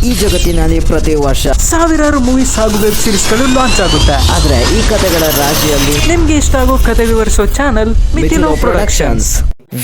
ಈ ಜಗತ್ತಿನಲ್ಲಿ ಪ್ರತಿ ವರ್ಷ ಸಾವಿರಾರು ಮೂವೀಸ್ ಹಾಗೂ ವೆಬ್ ಸೀರೀಸ್ ಗಳು ಲಾಂಚ್ ಆಗುತ್ತೆ. ಆದ್ರೆ ಈ ಕಥೆಗಳ ರಾಶಿಯಲ್ಲಿ ನಿಮ್ಗೆ ಇಷ್ಟ ಆಗೋ ಕತೆ ವಿವರಿಸೋ ಚಾನಲ್ ಮಿಥಿಲೋ ಪ್ರೊಡಕ್ಷನ್ಸ್.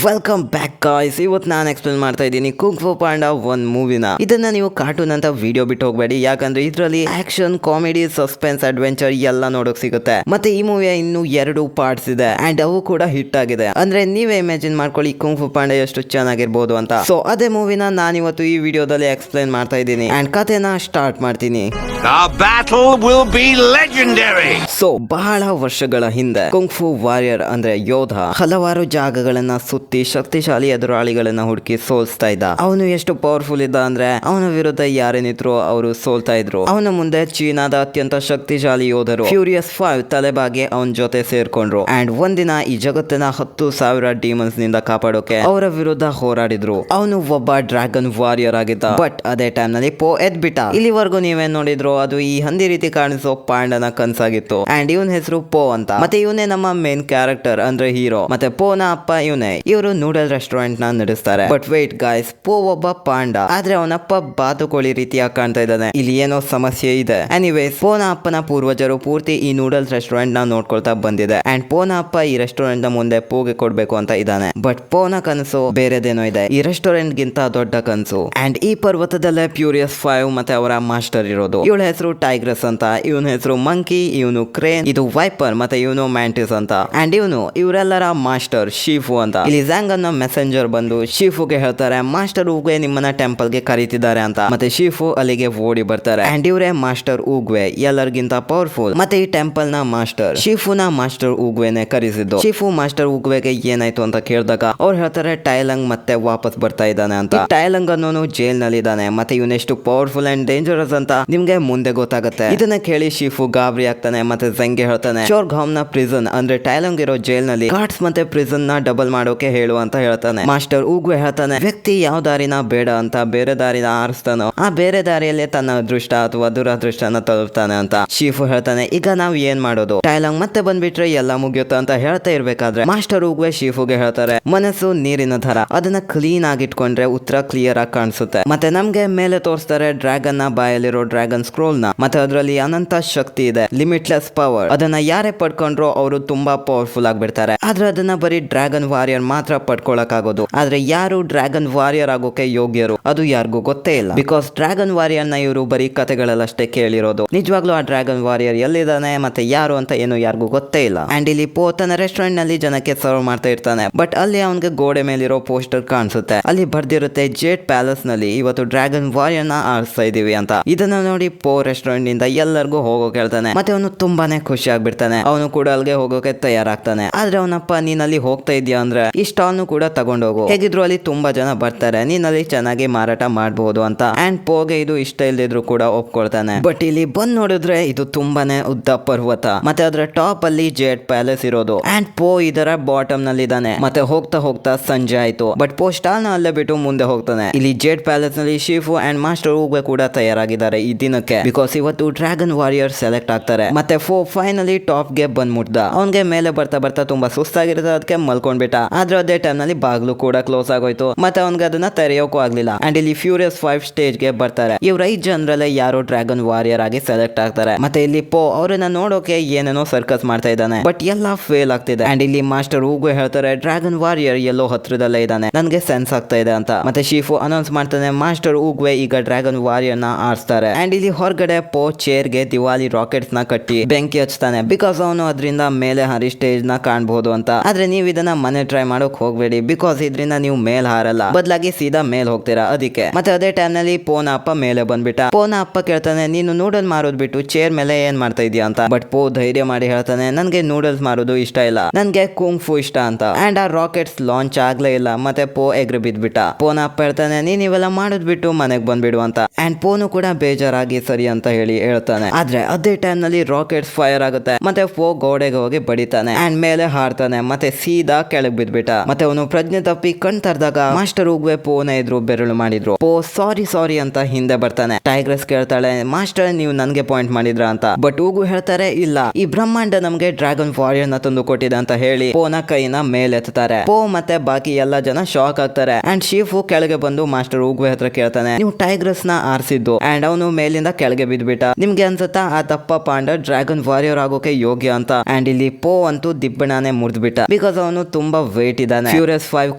Welcome back guys. ಇವತ್ತು ನಾನು ಎಕ್ಸ್ಪ್ಲೇನ್ ಮಾಡ್ತಾ ಇದ್ದೀನಿ ಕುಂಗ್ ಫು ಪಾಂಡಾ ಒಂದು ಮೂವಿನ. ಇದನ್ನ ನೀವು ಕಾರ್ಟೂನ್ ಅಂತ ವಿಡಿಯೋ ಬಿಟ್ಟು ಹೋಗಬೇಡಿ, ಯಾಕಂದ್ರೆ ಇದರಲ್ಲಿ ಆಕ್ಷನ್, ಕಾಮಿಡಿ, ಸಸ್ಪೆನ್ಸ್, ಅಡ್ವೆಂಚರ್ ಎಲ್ಲ ನೋಡೋಕ್ ಸಿಗುತ್ತೆ. ಮತ್ತೆ ಈ ಮೂವಿಯ ಇನ್ನು 2 ಪಾರ್ಟ್ಸ್ ಇದೆ ಅಂಡ್ ಅವು ಕೂಡ ಹಿಟ್ ಆಗಿದೆ. ಅಂದ್ರೆ ನೀವೇ ಇಮ್ಯಾಜಿನ್ ಮಾಡ್ಕೊಳ್ಳಿ ಕುಂಗ್ ಫು ಪಾಂಡಾ ಎಷ್ಟು ಚೆನ್ನಾಗಿರ್ಬೋದು ಅಂತ. ಸೊ ಅದೇ ಮೂವಿನ ನಾನಿವತ್ತು ಈ ವಿಡಿಯೋದಲ್ಲಿ ಎಕ್ಸ್ಪ್ಲೇನ್ ಮಾಡ್ತಾ ಇದ್ದೀನಿ ಅಂಡ್ ಕಥೆನ ಸ್ಟಾರ್ಟ್ ಮಾಡ್ತೀನಿ. The battle will be legendary. So ಬಹಳ ವರ್ಷಗಳ ಹಿಂದೆ ಕುಂಗ್ ಫು ವಾರಿಯರ್ ಅಂದ್ರೆ ಯೋಧ ಹಲವಾರು ಜಾಗಗಳನ್ನ ಸುತ್ತಿ ಶಕ್ತಿಶಾಲಿ ಎದುರಾಳಿಗಳನ್ನ ಹುಡುಕಿ ಸೋಲ್ಸ್ತಾ ಇದ್ದ. ಅವನು ಎಷ್ಟು ಪವರ್ಫುಲ್ ಇದ್ದ ಅಂದ್ರೆ ಅವನ ವಿರುದ್ಧ ಯಾರೇನಿದ್ರು ಅವರು ಸೋಲ್ತಾ ಇದ್ರು. ಅವನ ಮುಂದೆ ಚೀನಾದ ಅತ್ಯಂತ ಶಕ್ತಿಶಾಲಿ ಯೋಧರು ಫ್ಯೂರಿಯಸ್ 5 ತಲೆಬಾಗಿ ಅವನ ಜೊತೆ ಸೇರ್ಕೊಂಡ್ರು ಅಂಡ್ ಒಂದಿನ ಈ ಜಗತ್ತಿನ 10,000 ಡಿಮನ್ಸ್ ನಿಂದ ಕಾಪಾಡೋಕೆ ಅವರ ವಿರುದ್ಧ ಹೋರಾಡಿದ್ರು. ಅವನು ಒಬ್ಬ ಡ್ರ್ಯಾಗನ್ ವಾರಿಯರ್ ಆಗಿದ್ದ. ಬಟ್ ಅದೇ ಟೈಮ್ ನಲ್ಲಿ ಪೋ ಎದ್ಬಿಟ್ಟ. ಇಲ್ಲಿವರೆಗೂ ನೀವೇನ್ ನೋಡಿದ್ರು ಅದು ಈ ಹಂದಿ ರೀತಿ ಕಾಣಿಸೋ ಪಾಂಡನ ಕನ್ಸಾಗಿತ್ತು ಅಂಡ್ ಇವನ್ ಹೆಸರು ಪೋ ಅಂತ. ಮತ್ತೆ ಇವನೇ ನಮ್ಮ ಮೇನ್ ಕ್ಯಾರೆಕ್ಟರ್ ಅಂದ್ರೆ ಹೀರೋ. ಮತ್ತೆ ಪೋನ ಅಪ್ಪ ಇವನೇ. ಇವರು ನೂಡಲ್ ರೆಸ್ಟೋರೆಂಟ್ ನ ನಡೆಸ್ತಾರೆ. ಬಟ್ ವೇಟ್ ಗಾಯ್ಸ್, ಪೋ ಒಬ್ಬ ಪಾಂಡ ಆದ್ರೆ ಅವನಪ್ಪ ಬಾತುಕೋಳಿ ರೀತಿಯಾಗಿ ಕಾಣ್ತಾ ಇದ್ದಾನೆ. ಇಲ್ಲಿ ಏನೋ ಸಮಸ್ಯೆ ಇದೆ. ಎನಿವೇಸ್ ಪೋನ ಅಪ್ಪನ ಪೂರ್ವಜರು ಪೂರ್ತಿ ಈ ನೂಡಲ್ಸ್ ರೆಸ್ಟೋರೆಂಟ್ ನ ನೋಡ್ಕೊಳ್ತಾ ಬಂದಿದೆ ಅಂಡ್ ಪೋನ ಅಪ್ಪ ಈ ರೆಸ್ಟೋರೆಂಟ್ ನ ಮುಂದೆ ಪೋಗೆ ಕೊಡ್ಬೇಕು ಅಂತ ಇದ್ದಾನೆ. ಬಟ್ ಪೋನ ಕನಸು ಬೇರೆದೇನೋ ಇದೆ, ಈ ರೆಸ್ಟೋರೆಂಟ್ ಗಿಂತ ದೊಡ್ಡ ಕನಸು. ಅಂಡ್ ಈ ಪರ್ವತದಲ್ಲೇ ಫ್ಯೂರಿಯಸ್ 5 ಮತ್ತೆ ಅವರ ಮಾಸ್ಟರ್ ಇರೋದು. ಇವಳ ಹೆಸರು ಟೈಗ್ರೆಸ್ ಅಂತ, ಇವನ ಹೆಸರು ಮಂಕಿ, ಇವನು ಕ್ರೇನ್, ಇದು ವೈಪರ್, ಮತ್ತೆ ಇವನು ಮ್ಯಾಂಟಿಸ್ ಅಂತ. ಅಂಡ್ ಇವರೆಲ್ಲರ ಮಾಸ್ಟರ್ ಶಿಫು ಅಂತ. ಇಲ್ಲಿ ಝ್ಯಾಂಗ್ ಅನ್ನೋ ಮೆಸೆಂಜರ್ ಬಂದು ಶಿಫುಗೆ ಹೇಳ್ತಾರೆ ಮಾಸ್ಟರ್ ಊಗ್ವೆ ನಿಮ್ಮನ್ನ ಟೆಂಪಲ್ ಗೆ ಕರೀತಿದ್ದಾರೆ ಅಂತ. ಮತ್ತೆ ಶಿಫು ಅಲ್ಲಿಗೆ ಓಡಿ ಬರ್ತಾರೆ ಅಂಡ್ ಇವರೇ ಮಾಸ್ಟರ್ ಊಗ್ವೆ, ಎಲ್ಲರಿಗಿಂತ ಪವರ್ಫುಲ್ ಮತ್ತೆ ಈ ಟೆಂಪಲ್ ನ ಮಾಸ್ಟರ್. ಶಿಫುನ ಮಾಸ್ಟರ್ ಊಗ್ವೆನೆ ಕರೆಸಿದ್ದು. ಶಿಫು ಮಾಸ್ಟರ್ ಊಗ್ವೆಗೆ ಏನಾಯ್ತು ಅಂತ ಕೇಳಿದಾಗ ಅವ್ರು ಹೇಳ್ತಾರೆ ಟೈಲಂಗ್ ಮತ್ತೆ ವಾಪಸ್ ಬರ್ತಾ ಇದ್ದಾನೆ ಅಂತ. ಟೈಲಂಗ್ ಅನ್ನೋನು ಜೈಲ್ ನಲ್ಲಿ ಇದ್ದಾನೆ ಮತ್ತೆ ಇವನೆಷ್ಟು ಪವರ್ಫುಲ್ ಅಂಡ್ ಡೇಂಜರಸ್ ಅಂತ ನಿಮ್ಗೆ ಮುಂದೆ ಗೊತ್ತಾಗುತ್ತೆ. ಇದನ್ನ ಕೇಳಿ ಶಿಫು ಗಾಬರಿ ಆಗ್ತಾನೆ ಮತ್ತೆ ಝಂಗೆ ಹೇಳ್ತಾನೆ ಚೋರ್ಗಾಮ್ ನ ಪ್ರಿಸನ್ ಅಂದ್ರೆ ಟೈಲಂಗ್ ಇರೋ ಜೈಲ್ ನಲ್ಲಿ ಗಾರ್ಡ್ಸ್ ಮತ್ತೆ ಪ್ರಿಸನ್ ನ ಡಬಲ್ ಮಾಡೋಕೆ ಹೇಳು ಅಂತ ಹೇಳ್ತಾನೆ. ಮಾಸ್ಟರ್ ಊಗ್ವೆ ಹೇಳ್ತಾನೆ ವ್ಯಕ್ತಿ ಯಾವ ದಾರಿನ ಬೇಡ ಅಂತ ಬೇರೆ ದಾರಿನ ಆರಿಸ್ತಾನೋ ಆ ಬೇರೆ ದಾರಿಯಲ್ಲಿ ತನ್ನ ಅದೃಷ್ಟ ಅಥವಾ ದುರದೃಷ್ಟನ ತಲುಪ್ತಾನೆ ಅಂತ. ಶಿಫು ಹೇಳ್ತಾನೆ ಈಗ ನಾವ್ ಏನ್ ಮಾಡೋದು, ಟೈಲಂಗ್ ಮತ್ತೆ ಬಂದ್ಬಿಟ್ರೆ ಎಲ್ಲ ಮುಗಿಯುತ್ತೆ ಅಂತ ಹೇಳ್ತಾ ಇರ್ಬೇಕಾದ್ರೆ ಮಾಸ್ಟರ್ ಊಗ್ವೆ ಶಿಫುಗೆ ಹೇಳ್ತಾರೆ ಮನಸ್ಸು ನೀರಿನ ತರ, ಅದನ್ನ ಕ್ಲೀನ್ ಆಗಿಟ್ಕೊಂಡ್ರೆ ಉತ್ತರ ಕ್ಲಿಯರ್ ಆಗಿ ಕಾಣಿಸುತ್ತೆ. ಮತ್ತೆ ನಮ್ಗೆ ಮೇಲೆ ತೋರಿಸ್ತಾರೆ ಡ್ರ್ಯಾಗನ್ ನ ಬಾಯಲ್ಲಿರೋ ಡ್ರ್ಯಾಗನ್ ಸ್ಕ್ರೋಲ್ ನ. ಮತ್ತೆ ಅದರಲ್ಲಿ ಅನಂತ ಶಕ್ತಿ ಇದೆ, ಲಿಮಿಟ್ಲೆಸ್ ಪವರ್. ಅದನ್ನ ಯಾರೇ ಪಡ್ಕೊಂಡ್ರೋ ಅವರು ತುಂಬಾ ಪವರ್ಫುಲ್ ಆಗ್ಬಿಡ್ತಾರೆ. ಆದ್ರೆ ಅದನ್ನ ಬರೀ ಡ್ರ್ಯಾಗನ್ ವಾರಿಯರ್ ಮಾತ್ರ ಪಡ್ಕೊಳಕ್ ಆಗೋದು. ಆದ್ರೆ ಯಾರು ಡ್ರ್ಯಾಗನ್ ವಾರಿಯರ್ ಆಗೋಕೆ ಯೋಗ್ಯರು ಅದು ಯಾರಿಗೂ ಗೊತ್ತೇ ಇಲ್ಲ. ಬಿಕಾಸ್ ಡ್ರ್ಯಾಗನ್ ವಾರಿಯರ್ ನ ಇವರು ಬರೀ ಕಥೆಗಳಲ್ಲಷ್ಟೇ ಕೇಳಿರೋದು. ನಿಜವಾಗ್ಲೂ ಆ ಡ್ರ್ಯಾಗನ್ ವಾರಿಯರ್ ಎಲ್ಲಿದ್ದಾನೆ ಮತ್ತೆ ಯಾರು ಅಂತ ಏನು ಯಾರಿಗೂ ಗೊತ್ತೇ ಇಲ್ಲ. ಅಂಡ್ ಇಲ್ಲಿ ಪೋ ತನ್ನ ರೆಸ್ಟೋರೆಂಟ್ ನಲ್ಲಿ ಜನಕ್ಕೆ ಸರ್ವ್ ಮಾಡ್ತಾ ಇರ್ತಾನೆ. ಬಟ್ ಅಲ್ಲಿ ಅವನಿಗೆ ಗೋಡೆ ಮೇಲಿರೋ ಪೋಸ್ಟರ್ ಕಾಣಿಸುತ್ತೆ. ಅಲ್ಲಿ ಬರ್ದಿರುತ್ತೆ ಜೇಟ್ ಪ್ಯಾಲೇಸ್ ನಲ್ಲಿ ಇವತ್ತು ಡ್ರ್ಯಾಗನ್ ವಾರಿಯರ್ ನ ಆರಿಸ್ತಾ ಇದೀವಿ ಅಂತ. ಇದನ್ನ ನೋಡಿ ಪೋ ರೆಸ್ಟೋರೆಂಟ್ ನಿಂದ ಎಲ್ಲರಿಗೂ ಹೋಗೋಕೆ ಹೇಳ್ತಾನೆ. ಮತ್ತೆ ಅವನು ತುಂಬಾನೇ ಖುಷಿ ಆಗ್ಬಿಡ್ತಾನೆ. ಅವನು ಕೂಡ ಅಲ್ಲಿಗೆ ಹೋಗೋಕೆ ತಯಾರಾಗ್ತಾನೆ. ಆದ್ರೆ ಅವನಪ್ಪ ನೀನ್ ಅಲ್ಲಿ ಹೋಗ್ತಾ ಇದೀಯ ಅಂದ್ರೆ ಈ ಸ್ಟಾಲ್ ಕೂಡ ತಗೊಂಡೋಗು, ಹೇಗಿದ್ರು ಅಲ್ಲಿ ತುಂಬಾ ಜನ ಬರ್ತಾರೆ, ನೀನ್ ಅಲ್ಲಿ ಚೆನ್ನಾಗಿ ಮಾರಾಟ ಮಾಡಬಹುದು ಅಂತ. ಅಂಡ್ ಪೋಗೆ ಇದು ಇಷ್ಟ ಇಲ್ದಿದ್ರು ಕೂಡ ಒಪ್ಕೊಳ್ತಾನೆ. ಬಟ್ ಇಲ್ಲಿ ಬಂದ್ ನೋಡಿದ್ರೆ ಇದು ತುಂಬಾನೇ ಉದ್ದ ಪರ್ವತ ಮತ್ತೆ ಅದರ ಟಾಪ್ ಅಲ್ಲಿ ಜೆಟ್ ಪ್ಯಾಲೇಸ್ ಇರೋದು. ಅಂಡ್ ಪೋ ಇದರ ಬಾಟಮ್ ನಲ್ಲಿ ಇದ್ದಾನೆ. ಮತ್ತೆ ಹೋಗ್ತಾ ಹೋಗ್ತಾ ಸಂಜೆ ಆಯ್ತು. ಬಟ್ ಪೋ ಸ್ಟಾಲ್ ನ ಅಲ್ಲೇ ಬಿಟ್ಟು ಮುಂದೆ ಹೋಗ್ತಾನೆ. ಇಲ್ಲಿ ಜೆಟ್ ಪ್ಯಾಲೇಸ್ ನಲ್ಲಿ ಶಿಫು ಅಂಡ್ ಮಾಸ್ಟರ್ ಊಗ್ವೆ ಕೂಡ ತಯಾರಾಗಿದ್ದಾರೆ ಈ ದಿನಕ್ಕೆ. ಬಿಕಾಸ್ ಇವತ್ತು ಡ್ರ್ಯಾಗನ್ ವಾರಿಯರ್ ಸೆಲೆಕ್ಟ್ ಆಗ್ತಾರೆ. ಮತ್ತೆ ಫೈನಲಿ ಟಾಪ್ ಗೆ ಬಂದ್ ಮುಟ್ದ. ಅವನ್ಗೆ ಮೇಲೆ ಬರ್ತಾ ಬರ್ತಾ ತುಂಬಾ ಸುಸ್ತಾಗಿರುತ್ತೆ, ಅದಕ್ಕೆ ಮಲ್ಕೊಂಡ್ಬಿಟ್ಟ. ಆದ್ರೆ ಅದೇ ಟೈಮ್ ನಲ್ಲಿ ಬಾಗ್ಲು ಕೂಡ ಕ್ಲೋಸ್ ಆಗೋಯ್ತು ಮತ್ತೆ ಅವನ್ಗೆ ಅದನ್ನ ತೆರೆಯೋಕೂ ಆಗ್ಲಿಲ್ಲ. ಅಂಡ್ ಇಲ್ಲಿ ಫ್ಯೂರಿಯಸ್ 5 ಸ್ಟೇಜ್ ಗೆ ಬರ್ತಾರೆ. ಇವ್ರ 5 ಜನರಲ್ಲೇ ಯಾರೋ ಡ್ರ್ಯಾಗನ್ ವಾರಿಯರ್ ಆಗಿ ಸೆಲೆಕ್ಟ್ ಆಗ್ತಾರೆ. ಮತ್ತೆ ಇಲ್ಲಿ ಪೋ ಅವ್ರನ್ನ ನೋಡೋಕೆ ಏನೇನೋ ಸರ್ಕಸ್ ಮಾಡ್ತಾ ಇದ್ದಾನೆ. ಬಟ್ ಎಲ್ಲ ಫೇಲ್ ಆಗ್ತಿದೆ. ಅಂಡ್ ಇಲ್ಲಿ ಮಾಸ್ಟರ್ ಊಗ್ವೆ ಹೇಳ್ತಾರೆ ಡ್ರ್ಯಾಗನ್ ವಾರಿಯರ್ ಎಲ್ಲೋ ಹತ್ರದಲ್ಲೇ ಇದ್ದಾನೆ, ನನ್ಗೆ ಸೆನ್ಸ್ ಆಗ್ತಾ ಇದೆ ಅಂತ. ಮತ್ತೆ ಶಿಫು ಅನೌನ್ಸ್ ಮಾಡ್ತಾನೆ ಮಾಸ್ಟರ್ ಊಗ್ವೆ ಈಗ ಡ್ರ್ಯಾಗನ್ ವಾರಿಯರ್ ನ ಆರಿಸ್ತಾರೆ. ಅಂಡ್ ಇಲ್ಲಿ ಹೊರಗಡೆ ಪೋ ಚೇರ್ ಗೆ ದಿವಾಲಿ ರಾಕೆಟ್ಸ್ ನ ಕಟ್ಟಿ ಬೆಂಕಿ ಹಚ್ತಾನೆ. ಬಿಕಾಸ್ ಅವನು ಅದರಿಂದ ಮೇಲೆ ಹಾರಿ ಸ್ಟೇಜ್ ನ ಕಾಣಬಹುದು ಅಂತ. ಆದ್ರೆ ನೀವು ಇದನ್ನ ಮನೆ ಟ್ರೈ ಮಾಡೋಕ್ ಹೋಗ್ಬೇಡಿ, ಬಿಕಾಸ್ ಇದರಿಂದ ನೀವು ಮೇಲ್ ಹಾರಲ್ಲ, ಬದಲಾಗಿ ಸೀದಾ ಮೇಲ್ ಹೋಗ್ತೀರಾ ಅದಕ್ಕೆ. ಮತ್ತೆ ಅದೇ ಟೈಮ್ ನಲ್ಲಿ ಪೋನ ಅಪ್ಪ ಮೇಲೆ ಬಂದ್ಬಿಟ್ಟ. ಪೋನ ಅಪ್ಪ ಕೇಳ್ತಾನೆ ನೀನು ನೂಡಲ್ ಮಾರೋದ್ ಬಿಟ್ಟು ಚೇರ್ ಮೇಲೆ ಏನ್ ಮಾಡ್ತಾ ಇದೀಯ ಅಂತ. ಬಟ್ ಪೋ ಧೈರ್ಯ ಮಾಡಿ ಹೇಳ್ತಾನೆ ನನ್ಗೆ ನೂಡಲ್ಸ್ ಮಾರೋದು ಇಷ್ಟ ಇಲ್ಲ, ನನ್ಗೆ ಕುಂಗ್ ಫು ಇಷ್ಟ ಅಂತ. ಅಂಡ್ ಆ ರಾಕೆಟ್ಸ್ ಲಾಂಚ್ ಆಗ್ಲೇ ಇಲ್ಲ. ಮತ್ತೆ ಪೋ ಎಗ್ರಿ ಬಿದ್ಬಿಟ್ಟ. ಪೋನ ಅಪ್ಪ ಹೇಳ್ತಾನೆ ನೀನ್ ಇವೆಲ್ಲ ಮಾಡೋದ್ ಬಿಟ್ಟು ಮನೆಗ್ ಬಂದ್ಬಿಡು ಅಂತ. ಅಂಡ್ ಪೋನು ಕೂಡ ಬೇಜಾರಾಗಿ ಸರಿ ಅಂತ ಹೇಳಿ ಹೇಳ್ತಾನೆ. ಆದ್ರೆ ಅದೇ ಟೈಮ್ ನಲ್ಲಿ ರಾಕೆಟ್ಸ್ ಫೈರ್ ಆಗುತ್ತೆ ಮತ್ತೆ ಪೋ ಗೋಡೆಗೆ ಹೋಗಿ ಬಡಿತಾನೆ ಅಂಡ್ ಮೇಲೆ ಹಾರ್ತಾನೆ ಮತ್ತೆ ಸೀದಾ ಕೆಳಗ್ ಬಿದ್ಬಿಟ್ಟ. ಮತ್ತೆ ಅವನು ಪ್ರಜ್ಞೆ ತಪ್ಪಿ ಕಣ್ ತರ್ದಾಗ ಮಾಸ್ಟರ್ ಉಗ್ವೆ ಪೋನ ಎದುರು ಬೆರಳು ಮಾಡಿದ್ರು. ಪೋ ಸಾರಿ ಅಂತ ಹಿಂದೆ ಬರ್ತಾನೆ. ಟೈಗ್ರೆಸ್ ಕೇಳ್ತಾಳೆ, ಮಾಸ್ಟರ್ ನೀವು ನನ್ಗೆ ಪಾಯಿಂಟ್ ಮಾಡಿದ್ರ ಅಂತ. ಬಟ್ ಉಗು ಹೇಳ್ತಾರೆ, ಇಲ್ಲ, ಈ ಬ್ರಹ್ಮಾಂಡ ನಮ್ಗೆ ಡ್ರ್ಯಾಗನ್ ವಾರಿಯರ್ ನ ತಂದು ಕೊಟ್ಟಿದೆ ಅಂತ ಹೇಳಿ ಪೋನ ಕೈನ ಮೇಲೆತ್ತಾರೆ. ಪೋ ಮತ್ತೆ ಬಾಕಿ ಎಲ್ಲ ಜನ ಶಾಕ್ ಆಗ್ತಾರೆ ಅಂಡ್ ಶೀಫು ಕೆಳಗೆ ಬಂದು ಮಾಸ್ಟರ್ ಉಗ್ವೆ ಹತ್ರ ಕೇಳ್ತಾನೆ, ನೀವು ಟೈಗ್ರೆಸ್ ನ ಆರಿಸಿದ್ದು ಅಂಡ್ ಅವನು ಮೇಲಿಂದ ಕೆಳಗೆ ಬಿದ್ಬಿಟ್ಟ, ನಿಮ್ಗೆ ಅನ್ಸುತ್ತಾ ಆ ದಪ್ಪ ಪಾಂಡ ಡ್ರ್ಯಾಗನ್ ವಾರಿಯರ್ ಆಗೋಕೆ ಯೋಗ್ಯ ಅಂತ. ಅಂಡ್ ಇಲ್ಲಿ ಪೋ ಅಂತೂ ದಿಬ್ಬಣಾನೆ ಮುರಿದ್ಬಿಟ್ಟ ಬಿಕಾಸ್ ಅವನು ತುಂಬಾ ವೇಟ್ ಇದ್ದಾನೆ. ಫ್ಯೂರಿಯಸ್ 5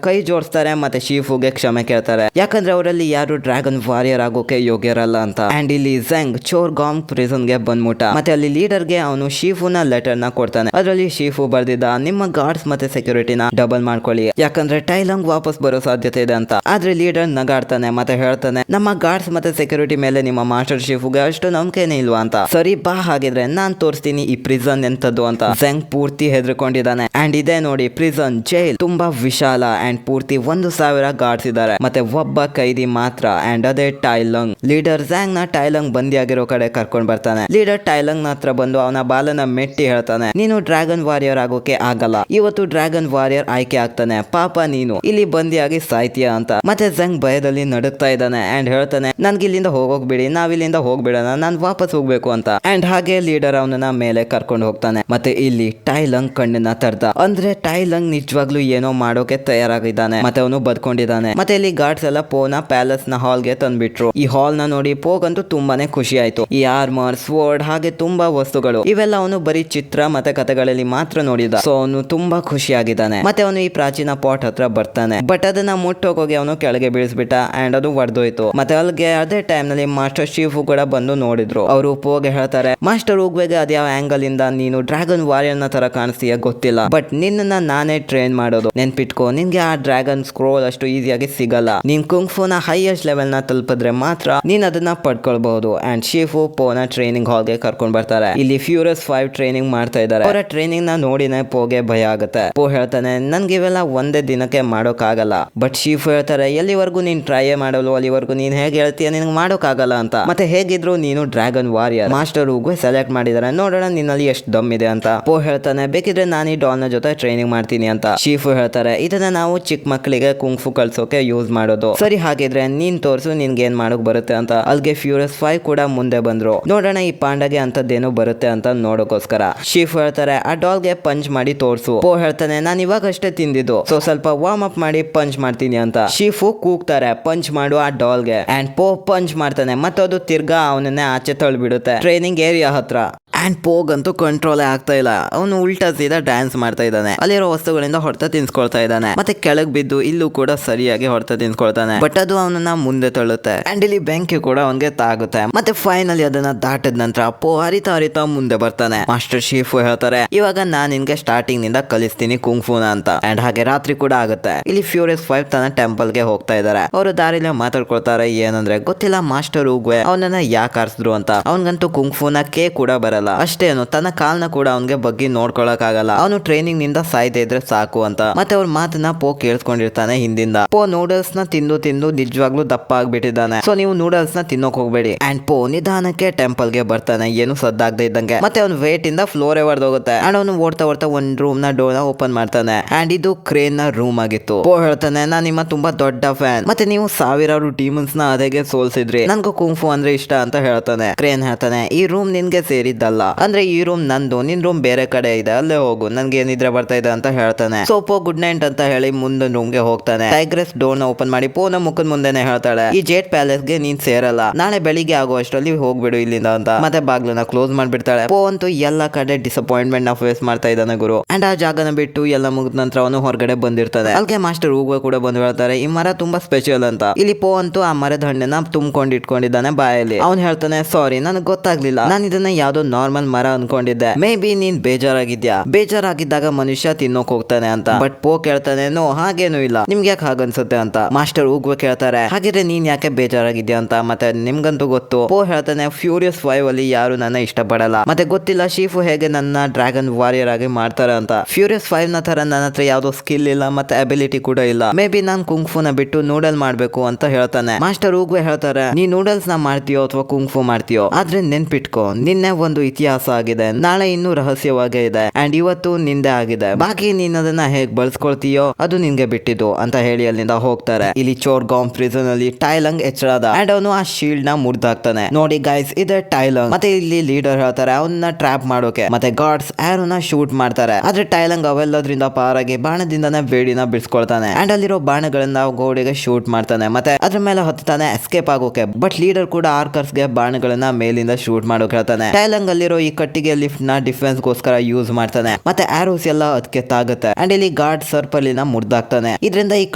ಕೈ ಜೋಡಿಸ್ತಾರೆ ಮತ್ತೆ ಶೀಫುಗೆ ಕ್ಷಮೆ ಕೇಳ್ತಾರೆ, ಯಾಕಂದ್ರೆ ಅವರಲ್ಲಿ ಯಾರು ಡ್ರ್ಯಾಗನ್ ವಾರಿಯರ್ ಆಗೋಕೆ ಯೋಗ್ಯರಲ್ಲ ಅಂತ. ಅಂಡ್ ಇಲ್ಲಿ ಝೆಂಗ್ ಚೋರ್ ಗಾಂಗ್ ಪ್ರಿಸನ್ ಗೆ ಬಂದ್ಬಿಟ್ಟ ಮತ್ತೆ ಅಲ್ಲಿ ಲೀಡರ್ ಗೆ ಅವನು ಶೀಫುನ ಲೆಟರ್ ನ ಕೊಡ್ತಾನೆ. ಅದರಲ್ಲಿ ಶೀಫು ಬರ್ದಿದ್ದ, ನಿಮ್ಮ ಗಾರ್ಡ್ಸ್ ಮತ್ತೆ ಸೆಕ್ಯೂರಿಟಿನ ಡಬಲ್ ಮಾಡ್ಕೊಳ್ಳಿ ಯಾಕಂದ್ರೆ ಟೈಲಂಗ್ ವಾಪಸ್ ಬರೋ ಸಾಧ್ಯತೆ ಇದೆ ಅಂತ. ಆದ್ರೆ ಲೀಡರ್ ನಗಾಡ್ತಾನೆ ಮತ್ತೆ ಹೇಳ್ತಾನೆ, ನಮ್ಮ ಗಾರ್ಡ್ಸ್ ಮತ್ತೆ ಸೆಕ್ಯೂರಿಟಿ ಮೇಲೆ ನಿಮ್ಮ ಮಾಸ್ಟರ್ ಶೀಫುಗೆ ಅಷ್ಟು ನಂಬಿಕೆನೇ ಇಲ್ವಾ ಅಂತ. ಸರಿ ಬಾ, ಹಾಗಿದ್ರೆ ನಾನ್ ತೋರಿಸ್ತೀನಿ ಈ ಪ್ರಿಸನ್ ಎಂತದ್ದು ಅಂತ. ಝೆಂಗ್ ಪೂರ್ತಿ ಹೆದರ್ಕೊಂಡಿದ್ದಾನೆ ಅಂಡ್ ಇದೇ ನೋಡಿ ಪ್ರಿಸನ್ ಜೈಲ್ ತುಂಬಾ ವಿಶಾಲ ಅಂಡ್ ಪೂರ್ತಿ 1000 ಗಾರ್ಡ್ಸ್ ಇದ್ದಾರೆ ಮತ್ತೆ ಒಬ್ಬ ಕೈದಿ ಮಾತ್ರ ಅಂಡ್ ಅದೇ ಟೈಲಂಗ್. ಲೀಡರ್ ಝ್ಯಾಂಗ್ ನ ಟೈಲಂಗ್ ಬಂದಿಯಾಗಿರೋ ಕಡೆ ಕರ್ಕೊಂಡ್ ಬರ್ತಾನೆ. ಲೀಡರ್ ಟೈಲಂಗ್ ನ ಹತ್ರ ಬಂದು ಅವನ ಬಾಲನ ಮೆಟ್ಟಿ ಹೇಳ್ತಾನೆ, ನೀನು ಡ್ರ್ಯಾಗನ್ ವಾರಿಯರ್ ಆಗೋಕೆ ಆಗಲ್ಲ, ಇವತ್ತು ಡ್ರ್ಯಾಗನ್ ವಾರಿಯರ್ ಆಯ್ಕೆ ಆಗ್ತಾನೆ, ಪಾಪ ನೀನು ಇಲ್ಲಿ ಬಂದಿಯಾಗಿ ಸಾಯ್ತೀಯ ಅಂತ. ಮತ್ತೆ ಝೆಂಗ್ ಭಯದಲ್ಲಿ ನಡುಕ್ತಾ ಇದ್ದಾನೆ ಅಂಡ್ ಹೇಳ್ತಾನೆ, ನನ್ಗೆ ಇಲ್ಲಿಂದ ಹೋಗೋಕ್ ಬಿಡಿ, ನಾವಿಲ್ಲಿಂದ ಹೋಗ್ಬಿಡೋಣ, ನಾನ್ ವಾಪಸ್ ಹೋಗ್ಬೇಕು ಅಂತ. ಅಂಡ್ ಹಾಗೆ ಲೀಡರ್ ಅವನನ್ನ ಮೇಲೆ ಕರ್ಕೊಂಡು ಹೋಗ್ತಾನೆ. ಮತ್ತೆ ಇಲ್ಲಿ ಟೈಲಂಗ್ ಕಣ್ಣನ್ನ ತರ್ದ, ಅಂದ್ರೆ ಟೈಲಂಗ್ ನಿಜವಾಗ್ಲೂ ಏನೋ ಮಾಡೋಕೆ ತಯಾರಾಗಿದ್ದಾನೆ ಮತ್ತೆ ಅವನು ಬದ್ಕೊಂಡಿದ್ದಾನೆ. ಮತ್ತೆ ಇಲ್ಲಿ ಗಾರ್ಡ್ಸ್ ಎಲ್ಲ ಪೋನ ಪ್ಯಾಲೇಸ್ ನ ಹಾಲ್ ಗೆ ತಂದ್ಬಿಟ್ರು. ಈ ಹಾಲ್ ನ ನೋಡಿ ಪೋಗಂತೂ ತುಂಬಾನೇ ಖುಷಿ ಆಯ್ತು. ಈ ಆರ್ಮರ್, ಸ್ವರ್ಡ್ ಹಾಗೆ ತುಂಬಾ ವಸ್ತುಗಳು ಇವೆಲ್ಲ ಅವನು ಬರೀ ಚಿತ್ರ ಮತ್ತೆ ಕಥೆಗಳಲ್ಲಿ ಮಾತ್ರ ನೋಡಿದ. ಸೊ ಅವನು ತುಂಬಾ ಖುಷಿಯಾಗಿದ್ದಾನೆ. ಮತ್ತೆ ಅವನು ಈ ಪ್ರಾಚೀನ ಪಾಟ್ ಹತ್ರ ಬರ್ತಾನೆ ಬಟ್ ಅದನ್ನ ಮುಟ್ಟೋಗೋಗಿ ಅವನು ಕೆಳಗೆ ಬೀಳಿಸ್ಬಿಟ್ಟ ಅಂಡ್ ಅದು ಒಡೆದೋಯ್ತು. ಮತ್ತೆ ಅಲ್ಲಿಗೆ ಅದೇ ಟೈಮ್ ನಲ್ಲಿ ಮಾಸ್ಟರ್ ಶೀಫು ಕೂಡ ಬಂದು ನೋಡಿದ್ರು. ಅವರು ಪೋಗೆ ಹೇಳ್ತಾರೆ, ಮಾಸ್ಟರ್ ಉಗ್ವೆಗೆ ಅದ್ಯಾವ ಆಂಗಲ್ ಇಂದ ನೀನು ಡ್ರ್ಯಾಗನ್ ವಾರಿಯರ್ ನ ತರ ಕಾಣಿಸ್ತೀಯ ಗೊತ್ತಿಲ್ಲ, ಬಟ್ ನಿನ್ನ ನಾನೇ ಟ್ರೈನ್ ಮಾಡೋದು, ನೆನ್ಪಿಟ್ಕೋ, ನಿನ್ಗೆ ಆ ಡ್ರ್ಯಾಗನ್ ಸ್ಕ್ರೋಲ್ ಅಷ್ಟು ಈಸಿಯಾಗಿ ಸಿಗಲ್ಲ, ನೀನ್ ಕುಂಗ್ಫುನ ಹೈಯೆಸ್ಟ್ ಲೆವೆಲ್ ನ ತಲುಪಿದ್ರೆ ಮಾತ್ರ ನೀನ್ ಅದನ್ನ ಪಡ್ಕೊಳ್ಬಹುದು. ಅಂಡ್ ಶೀಫು ಪೋನ ಟ್ರೈನಿಂಗ್ ಹಾಲ್ ಗೆ ಕರ್ಕೊಂಡ್ ಬರ್ತಾರೆ. ಇಲ್ಲಿ ಫ್ಯೂರಿಯಸ್ 5 ಟ್ರೈನಿಂಗ್ ಮಾಡ್ತಾ ಇದ್ದಾರೆ. ಅವರ ಟ್ರೈನಿಂಗ್ ನ ನೋಡಿನೇ ಪೋಗೆ ಭಯ ಆಗುತ್ತೆ. ಪೋ ಹೇಳ್ತಾನೆ, ನನ್ಗೆ ಇವೆಲ್ಲ ಒಂದೇ ದಿನಕ್ಕೆ ಮಾಡೋಕ್ ಆಗಲ್ಲ. ಬಟ್ ಶೀಫು ಹೇಳ್ತಾರೆ, ಎಲ್ಲಿವರೆಗೂ ನೀನ್ ಟ್ರೈ ಮಾಡಲು ಅಲ್ಲಿವರೆಗೂ ನೀನ್ ಹೇಗೆ ಹೇಳ್ತೀಯ ನಿನ್ಗೆ ಮಾಡೋಕ್ ಆಗಲ್ಲ ಅಂತ. ಮತ್ತೆ ಹೇಗಿದ್ರು ನೀನು ಡ್ರ್ಯಾಗನ್ ವಾರಿಯರ್, ಮಾಸ್ಟರ್ ಉಗ್ವೆ ಸೆಲೆಕ್ಟ್ ಮಾಡಿದಾರೆ, ನೋಡೋಣ ನಿನ್ನಲ್ಲಿ ಎಷ್ಟು ದಮ್ ಇದೆ ಅಂತ. ಪೋ ಹೇಳ್ತಾನೆ, ಬೇಕಿದ್ರೆ ನಾನು ಈ ಡಾಲ್ ನ ಜೊತೆ ಟ್ರೈನಿಂಗ್ ಮಾಡ್ತೀನಿ ಅಂತ. ಶೀಫು ಹೇಳ್ತಾರೆ, ಇದನ್ನ ನಾವು ಚಿಕ್ಕ ಮಕ್ಕಳಿಗೆ ಕುಂಗ್ಫು ಕಳ್ಸೋಕೆ ಯೂಸ್ ಮಾಡೋದು. ಸರಿ, ಹಾಗಿದ್ರೆ ನೀನ್ ತೋರ್ಸು ನಿನ್ಗೆ ಏನ್ ಮಾಡೋಕ್ ಬರುತ್ತೆ ಅಂತ. ಅಲ್ಲಿಗೆ ಫ್ಯೂರಿಯಸ್ 5 ಕೂಡ ಮುಂದೆ ಬಂದ್ರು. ನೋಡೋಣ ಈ ಪಾಂಡಗೆ ಅಂತದ್ದೇನು ಬರುತ್ತೆ ಅಂತ ನೋಡೋಕೋಸ್ಕರ. ಶೀಫು ಹೇಳ್ತಾರೆ, ಆ ಡಾಲ್ ಗೆ ಪಂಚ್ ಮಾಡಿ ತೋರ್ಸು. ಪೋ ಹೇಳ್ತಾನೆ, ನಾನು ಇವಾಗ ಅಷ್ಟೇ ತಿಂದಿದ್ದು, ಸೊ ಸ್ವಲ್ಪ ವಾರ್ಮ್ ಅಪ್ ಮಾಡಿ ಪಂಚ್ ಮಾಡ್ತೀನಿ ಅಂತ. ಶೀಫು ಕೂಗ್ತಾರೆ, ಪಂಚ್ ಮಾಡು ಆ ಡಾಲ್ ಗೆ. ಅಂಡ್ ಪೋ ಪಂಚ್ ಮಾಡ್ತಾನೆ ಮತ್ತೆ ಅದು ತಿರ್ಗಾ ಅವನನ್ನೇ ಆಚೆ ತಳ್ಳಿಬಿಡುತ್ತೆ ಟ್ರೈನಿಂಗ್ ಏರಿಯಾ ಹತ್ರ. ಅಂಡ್ ಪೋಗ್ ಅಂತೂ ಕಂಟ್ರೋಲ್ ಆಗ್ತಾ ಇಲ್ಲ. ಅವನು ಉಲ್ಟಾ ಸೀದಾ ಡ್ಯಾನ್ಸ್ ಮಾಡ್ತಾ ಇದ್ದಾನೆ. ಅಲ್ಲಿರೋ ವಸ್ತುಗಳಿಂದ ಹೊಡೆತ ತಿನ್ಸ್ಕೊಳ್ತಾ ಇದ್ದಾನೆ. ಮತ್ತೆ ಕೆಳಗ್ ಬಿದ್ದು ಇಲ್ಲೂ ಕೂಡ ಸರಿಯಾಗಿ ಹೊಡೆತ ತಿನ್ಸ್ಕೊಳ್ತಾನೆ. ಬಟ್ ಅದು ಅವನನ್ನ ಮುಂದೆ ತಳ್ಳುತ್ತೆ. ಅಂಡ್ ಇಲ್ಲಿ ಬೆಂಕಿ ಕೂಡ ಅವನ್ಗೆ ತಾಗುತ್ತೆ. ಮತ್ತೆ ಫೈನಲಿ ಅದನ್ನ ದಾಟದ ನಂತರ ಪೋ ಹರಿತಾ ಮುಂದೆ ಬರ್ತಾನೆ. ಮಾಸ್ಟರ್ ಶೀಫು ಹೇಳ್ತಾರೆ, ಇವಾಗ ನಾನ್ ನಿನ್ಗೆ ಸ್ಟಾರ್ಟಿಂಗ್ ನಿಂದ ಕಲಿಸ್ತೀನಿ ಕುಂಗ್ಫೂನ ಅಂತ. ಅಂಡ್ ಹಾಗೆ ರಾತ್ರಿ ಕೂಡ ಆಗುತ್ತೆ. ಇಲ್ಲಿ ಫ್ಯೂರಿಯಸ್ 5 ತನ್ನ ಟೆಂಪಲ್ ಗೆ ಹೋಗ್ತಾ ಇದ್ದಾರೆ. ಅವರು ದಾರಿಲಿ ಮಾತಾಡ್ಕೊಳ್ತಾರೆ, ಏನಂದ್ರೆ ಗೊತ್ತಿಲ್ಲ ಮಾಸ್ಟರ್ ಉಗ್ವೆ ಅವನನ್ನ ಯಾಕೆ ಆರಿಸಿದ್ರು ಅಂತ. ಅವನ್ಗಂತೂ ಕುಂಗ್ಫೂನ ಕೆ ಕೂಡ ಬರಲ್ಲ. ಅಷ್ಟೇನು ತನ್ನ ಕಾಲ್ನ ಕೂಡ ಅವನ್ಗೆ ಬಗ್ಗೆ ನೋಡ್ಕೊಳಕ್ ಆಗಲ್ಲ. ಅವನು ಟ್ರೈನಿಂಗ್ ನಿಂದ ಸಾಯ್ತಾ ಇದ್ರೆ ಸಾಕು ಅಂತ. ಮತ್ತೆ ಅವ್ರ ಮಾತನ್ನ ಪೋ ಕೇಳಿಸ್ಕೊಂಡಿರ್ತಾನೆ ಹಿಂದಿಂದ. ಪೋ ನೂಡಲ್ಸ್ ನ ತಿಂದು ನಿಜವಾಗ್ಲೂ ದಪ್ಪ ಆಗ್ಬಿಟ್ಟಿದ್ದಾನೆ. ಸೊ ನೀವು ನೂಡಲ್ಸ್ ನ ತಿನ್ನೋಕ್ ಹೋಗ್ಬೇಡಿ. ಅಂಡ್ ಪೋ ನಿಧಾನಕ್ಕೆ ಟೆಂಪಲ್ ಗೆ ಬರ್ತಾನೆ, ಏನು ಸದ್ದಾಗದೆ ಇದ್ದಂಗೆ. ಮತ್ತೆ ಅವ್ನ ವೇಟ್ ಇಂದ ಫ್ಲೋರ್ ಹೊಡೆದೋಗುತ್ತೆ. ಅಂಡ್ ಅವನು ಓಡ್ತಾ ಒಂದ್ ರೂಮ್ ನ ಡೋರ್ ನ ಓಪನ್ ಮಾಡ್ತಾನೆ. ಅಂಡ್ ಇದು ಕ್ರೇನ್ ನ ರೂಮ್ ಆಗಿತ್ತು. ಪೋ ಹೇಳ್ತಾನೆ, ನಾನ್ ನಿಮ್ಮ ತುಂಬಾ ದೊಡ್ಡ ಫ್ಯಾನ್. ಮತ್ತೆ ನೀವು ಸಾವಿರಾರು ಡೀಮನ್ಸ್ ನ ಅದೇಗೆ ಸೋಲ್ಸಿದ್ರಿ, ನನ್ಗೂ ಕುಂಗ್ಫು ಅಂದ್ರೆ ಇಷ್ಟ ಅಂತ ಹೇಳ್ತಾನೆ. ಕ್ರೇನ್ ಹೇಳ್ತಾನೆ, ಈ ರೂಮ್ ನಿನ್ಗೆ ಸೇರಿದ್ದಲ್ಲ, ಅಂದ್ರೆ ಈ ರೂಮ್ ನಂದು, ನಿನ್ ರೂಮ್ ಬೇರೆ ಕಡೆ ಇದೆ, ಅಲ್ಲೇ ಹೋಗು, ನನ್ಗೆ ಏನಿದ್ರೆ ಬರ್ತಾ ಇದೆ ಅಂತ ಹೇಳ್ತಾನೆ. ಸೊ ಪೋ ಗುಡ್ ನೈಟ್ ಅಂತ ಹೇಳಿ ಮುಂದಿನ ರೂಮ್ ಗೆ ಹೋಗ್ತಾನೆ. ಟೈಗ್ರೆಸ್ ಡೋರ್ ನ ಓಪನ್ ಮಾಡಿ ಪೋನ ಮುಖದ ಮುಂದೆನೆ ಹೇಳ್ತಾಳೆ, ಈ ಜೇಟ್ ಪ್ಯಾಲೇಸ್ ಗೆ ನೀನ್ ಸೇರಲ್ಲ, ನಾಳೆ ಬೆಳಿಗ್ಗೆ ಆಗೋ ಅಷ್ಟರಲ್ಲಿ ಹೋಗ್ಬಿಡು ಇಲ್ಲಿಂದ ಅಂತ. ಮತ್ತೆ ಬಾಗ್ಲನ್ನ ಕ್ಲೋಸ್ ಮಾಡ್ಬಿಡ್ತಾಳೆ. ಪೋ ಅಂತೂ ಎಲ್ಲ ಕಡೆ ಡಿಸಪಾಯಿಂಟ್ಮೆಂಟ್ ನ ಫೇಸ್ ಮಾಡ್ತಾ ಇದ್ದಾನೆ ಗುರು. ಅಂಡ್ ಆ ಜಾಗನ ಬಿಟ್ಟು ಎಲ್ಲ ಮುಗಿದ ನಂತರ ಅವನು ಹೊರಗಡೆ ಬಂದಿರ್ತಾನೆ. ಅಲ್ಲಿಗೆ ಮಾಸ್ಟರ್ ಉಗ್ವೆ ಕೂಡ ಬಂದು ಹೇಳ್ತಾರೆ, ಈ ಮರ ತುಂಬಾ ಸ್ಪೆಷಲ್ ಅಂತ. ಇಲ್ಲಿ ಪೋ ಅಂತೂ ಆ ಮರದ ಹಣ್ಣನ್ನ ತುಂಬ್ಕೊಂಡು ಇಟ್ಕೊಂಡಿದ್ದಾನೆ ಬಾಯಲ್ಲಿ. ಅವ್ನು ಹೇಳ್ತಾನೆ, ಸಾರಿ ನನಗೆ ಗೊತ್ತಾಗ್ಲಿಲ್ಲ, ನಾನು ಇದನ್ನ ಯಾವ್ದೋ ನಾರ್ಮಲ್ ನಾರ್ಮಲ್ ಮರ ಅನ್ಕೊಂಡಿದ್ದೆ. ಮೇ ಬಿ ನೀನ್ ಬೇಜಾರಾಗಿದ್ಯಾ, ಬೇಜಾರಾಗಿದ್ದಾಗ ಮನುಷ್ಯ ತಿನ್ನೋಕ್ ಹೋಗ್ತಾನೆ ಅಂತ. ಬಟ್ ಪೋ ಕೇಳ್ತಾನೆ, ನೋ ಹಾಗೇನು ಇಲ್ಲ, ನಿಮ್ಗೆ ಯಾಕೆ ಹಾಗನ್ಸುತ್ತೆ ಅಂತ. ಮಾಸ್ಟರ್ ಉಗ್ವೆ ಕೇಳ್ತಾರೆ, ಹಾಗಿದ್ರೆ ನೀನ್ ಯಾಕೆ ಬೇಜಾರಾಗಿದ್ಯಾ ಅಂತ. ಮತ್ತೆ ನಿಮ್ಗಂತೂ ಗೊತ್ತು. ಪೋ ಹೇಳ್ತಾನೆ, ಫ್ಯೂರಿಯಸ್ 5 ಅಲ್ಲಿ ಯಾರು ನನ್ನ ಇಷ್ಟಪಡಲ್ಲ, ಮತ್ತೆ ಗೊತ್ತಿಲ್ಲ ಶೀಫು ಹೇಗೆ ನನ್ನ ಡ್ರ್ಯಾಗನ್ ವಾರಿಯರ್ ಆಗಿ ಮಾಡ್ತಾರೆ ಅಂತ. ಫ್ಯೂರಿಯಸ್ 5 ನ ತರ ನನ್ನ ಹತ್ರ ಯಾವ್ದೋ ಸ್ಕಿಲ್ ಇಲ್ಲ, ಮತ್ತೆ ಅಬಿಲಿಟಿ ಕೂಡ ಇಲ್ಲ. ಮೇ ಬಿ ನಾನ್ ಕುಂಗ್ಫುನ ಬಿಟ್ಟು ನೂಡಲ್ ಮಾಡ್ಬೇಕು ಅಂತ ಹೇಳ್ತಾನೆ. ಮಾಸ್ಟರ್ ಉಗ್ವೆ ಹೇಳ್ತಾರೆ, ನೀ ನೂಡಲ್ಸ್ ನ ಮಾಡ್ತೀಯೋ ಅಥವಾ ಕುಂಗ್ಫು ಮಾಡ್ತೀಯೋ, ಆದ್ರೆ ನೆನ್ಪಿಟ್ಕೋ, ನಿನ್ನೆ ಒಂದು ಇತಿಹಾಸ ಆಗಿದೆ, ನಾಳೆ ಇನ್ನೂ ರಹಸ್ಯವಾಗೇ ಇದೆ, ಅಂಡ್ ಇವತ್ತು ನಿಂದೆ ಆಗಿದೆ. ಬಾಕಿ ನೀನ್ ಅದನ್ನ ಹೇಗ್ ಬಳಸ್ಕೊಳ್ತೀಯೋ ಅದು ನಿನ್ಗೆ ಬಿಟ್ಟಿದ್ದು ಅಂತ ಹೇಳಿ ಅಲ್ಲಿಂದ ಹೋಗ್ತಾರೆ. ಇಲ್ಲಿ ಚೋರ್ಗಾಂವ್ ಪ್ರಿಸನ್ ಅಲ್ಲಿ ಟೈಲಂಗ್ ಎಚ್ಚರಾದ ಅಂಡ್ ಅವನು ಆ ಶೀಲ್ಡ್ ನ ಮುರ್ದಾಕ್ತಾನೆ. ನೋಡಿ ಗೈಸ್, ಇದೆ ಟೈಲಂಗ್. ಮತ್ತೆ ಇಲ್ಲಿ ಲೀಡರ್ ಹೇಳ್ತಾರೆ ಅವನ್ನ ಟ್ರ್ಯಾಪ್ ಮಾಡೋಕೆ, ಮತ್ತೆ ಗಾರ್ಡ್ಸ್ ಆರೋನ ಶೂಟ್ ಮಾಡ್ತಾರೆ. ಆದ್ರೆ ಟೈಲಂಗ್ ಅವೆಲ್ಲದ್ರಿಂದ ಪಾರಾಗಿ ಬಾಣದಿಂದನೇ ಬೇಡಿನ ಬಿಡಿಸ್ಕೊಳ್ತಾನೆ ಅಂಡ್ ಅಲ್ಲಿರೋ ಬಾಣಗಳನ್ನ ಗೋಡೆಗೆ ಶೂಟ್ ಮಾಡ್ತಾನೆ. ಮತ್ತೆ ಅದ್ರ ಮೇಲೆ ಹತ್ತಾನೆ ಎಸ್ಕೇಪ್ ಆಗೋಕೆ. ಬಟ್ ಲೀಡರ್ ಕೂಡ ಆರ್ಕರ್ಸ್ ಗೆ ಬಾಣಗಳನ್ನ ಮೇಲಿಂದ ಶೂಟ್ ಮಾಡೋಕೆ ಹೇಳ್ತಾನೆ. ಟೈಲಂಗ್ ಅಲ್ಲಿರೋ ಈ ಕಟ್ಟಿಗೆ ಲಿಫ್ಟ್ ನ ಡಿಫೆನ್ಸ್ ಗೋಸ್ಕರ ಯೂಸ್ ಮಾಡ್ತಾನೆ. ಮತ್ತೆ ಆರೋಸ್ ಎಲ್ಲ ಅದಕ್ಕೆ ತಾಗುತ್ತೆ ಅಂಡ್ ಇಲ್ಲಿ ಗಾರ್ಡ್ ಸರ್ಪಲಿನ ಮುರ್ದಾಕ್ತಾನೆ. ಇದರಿಂದ ಈ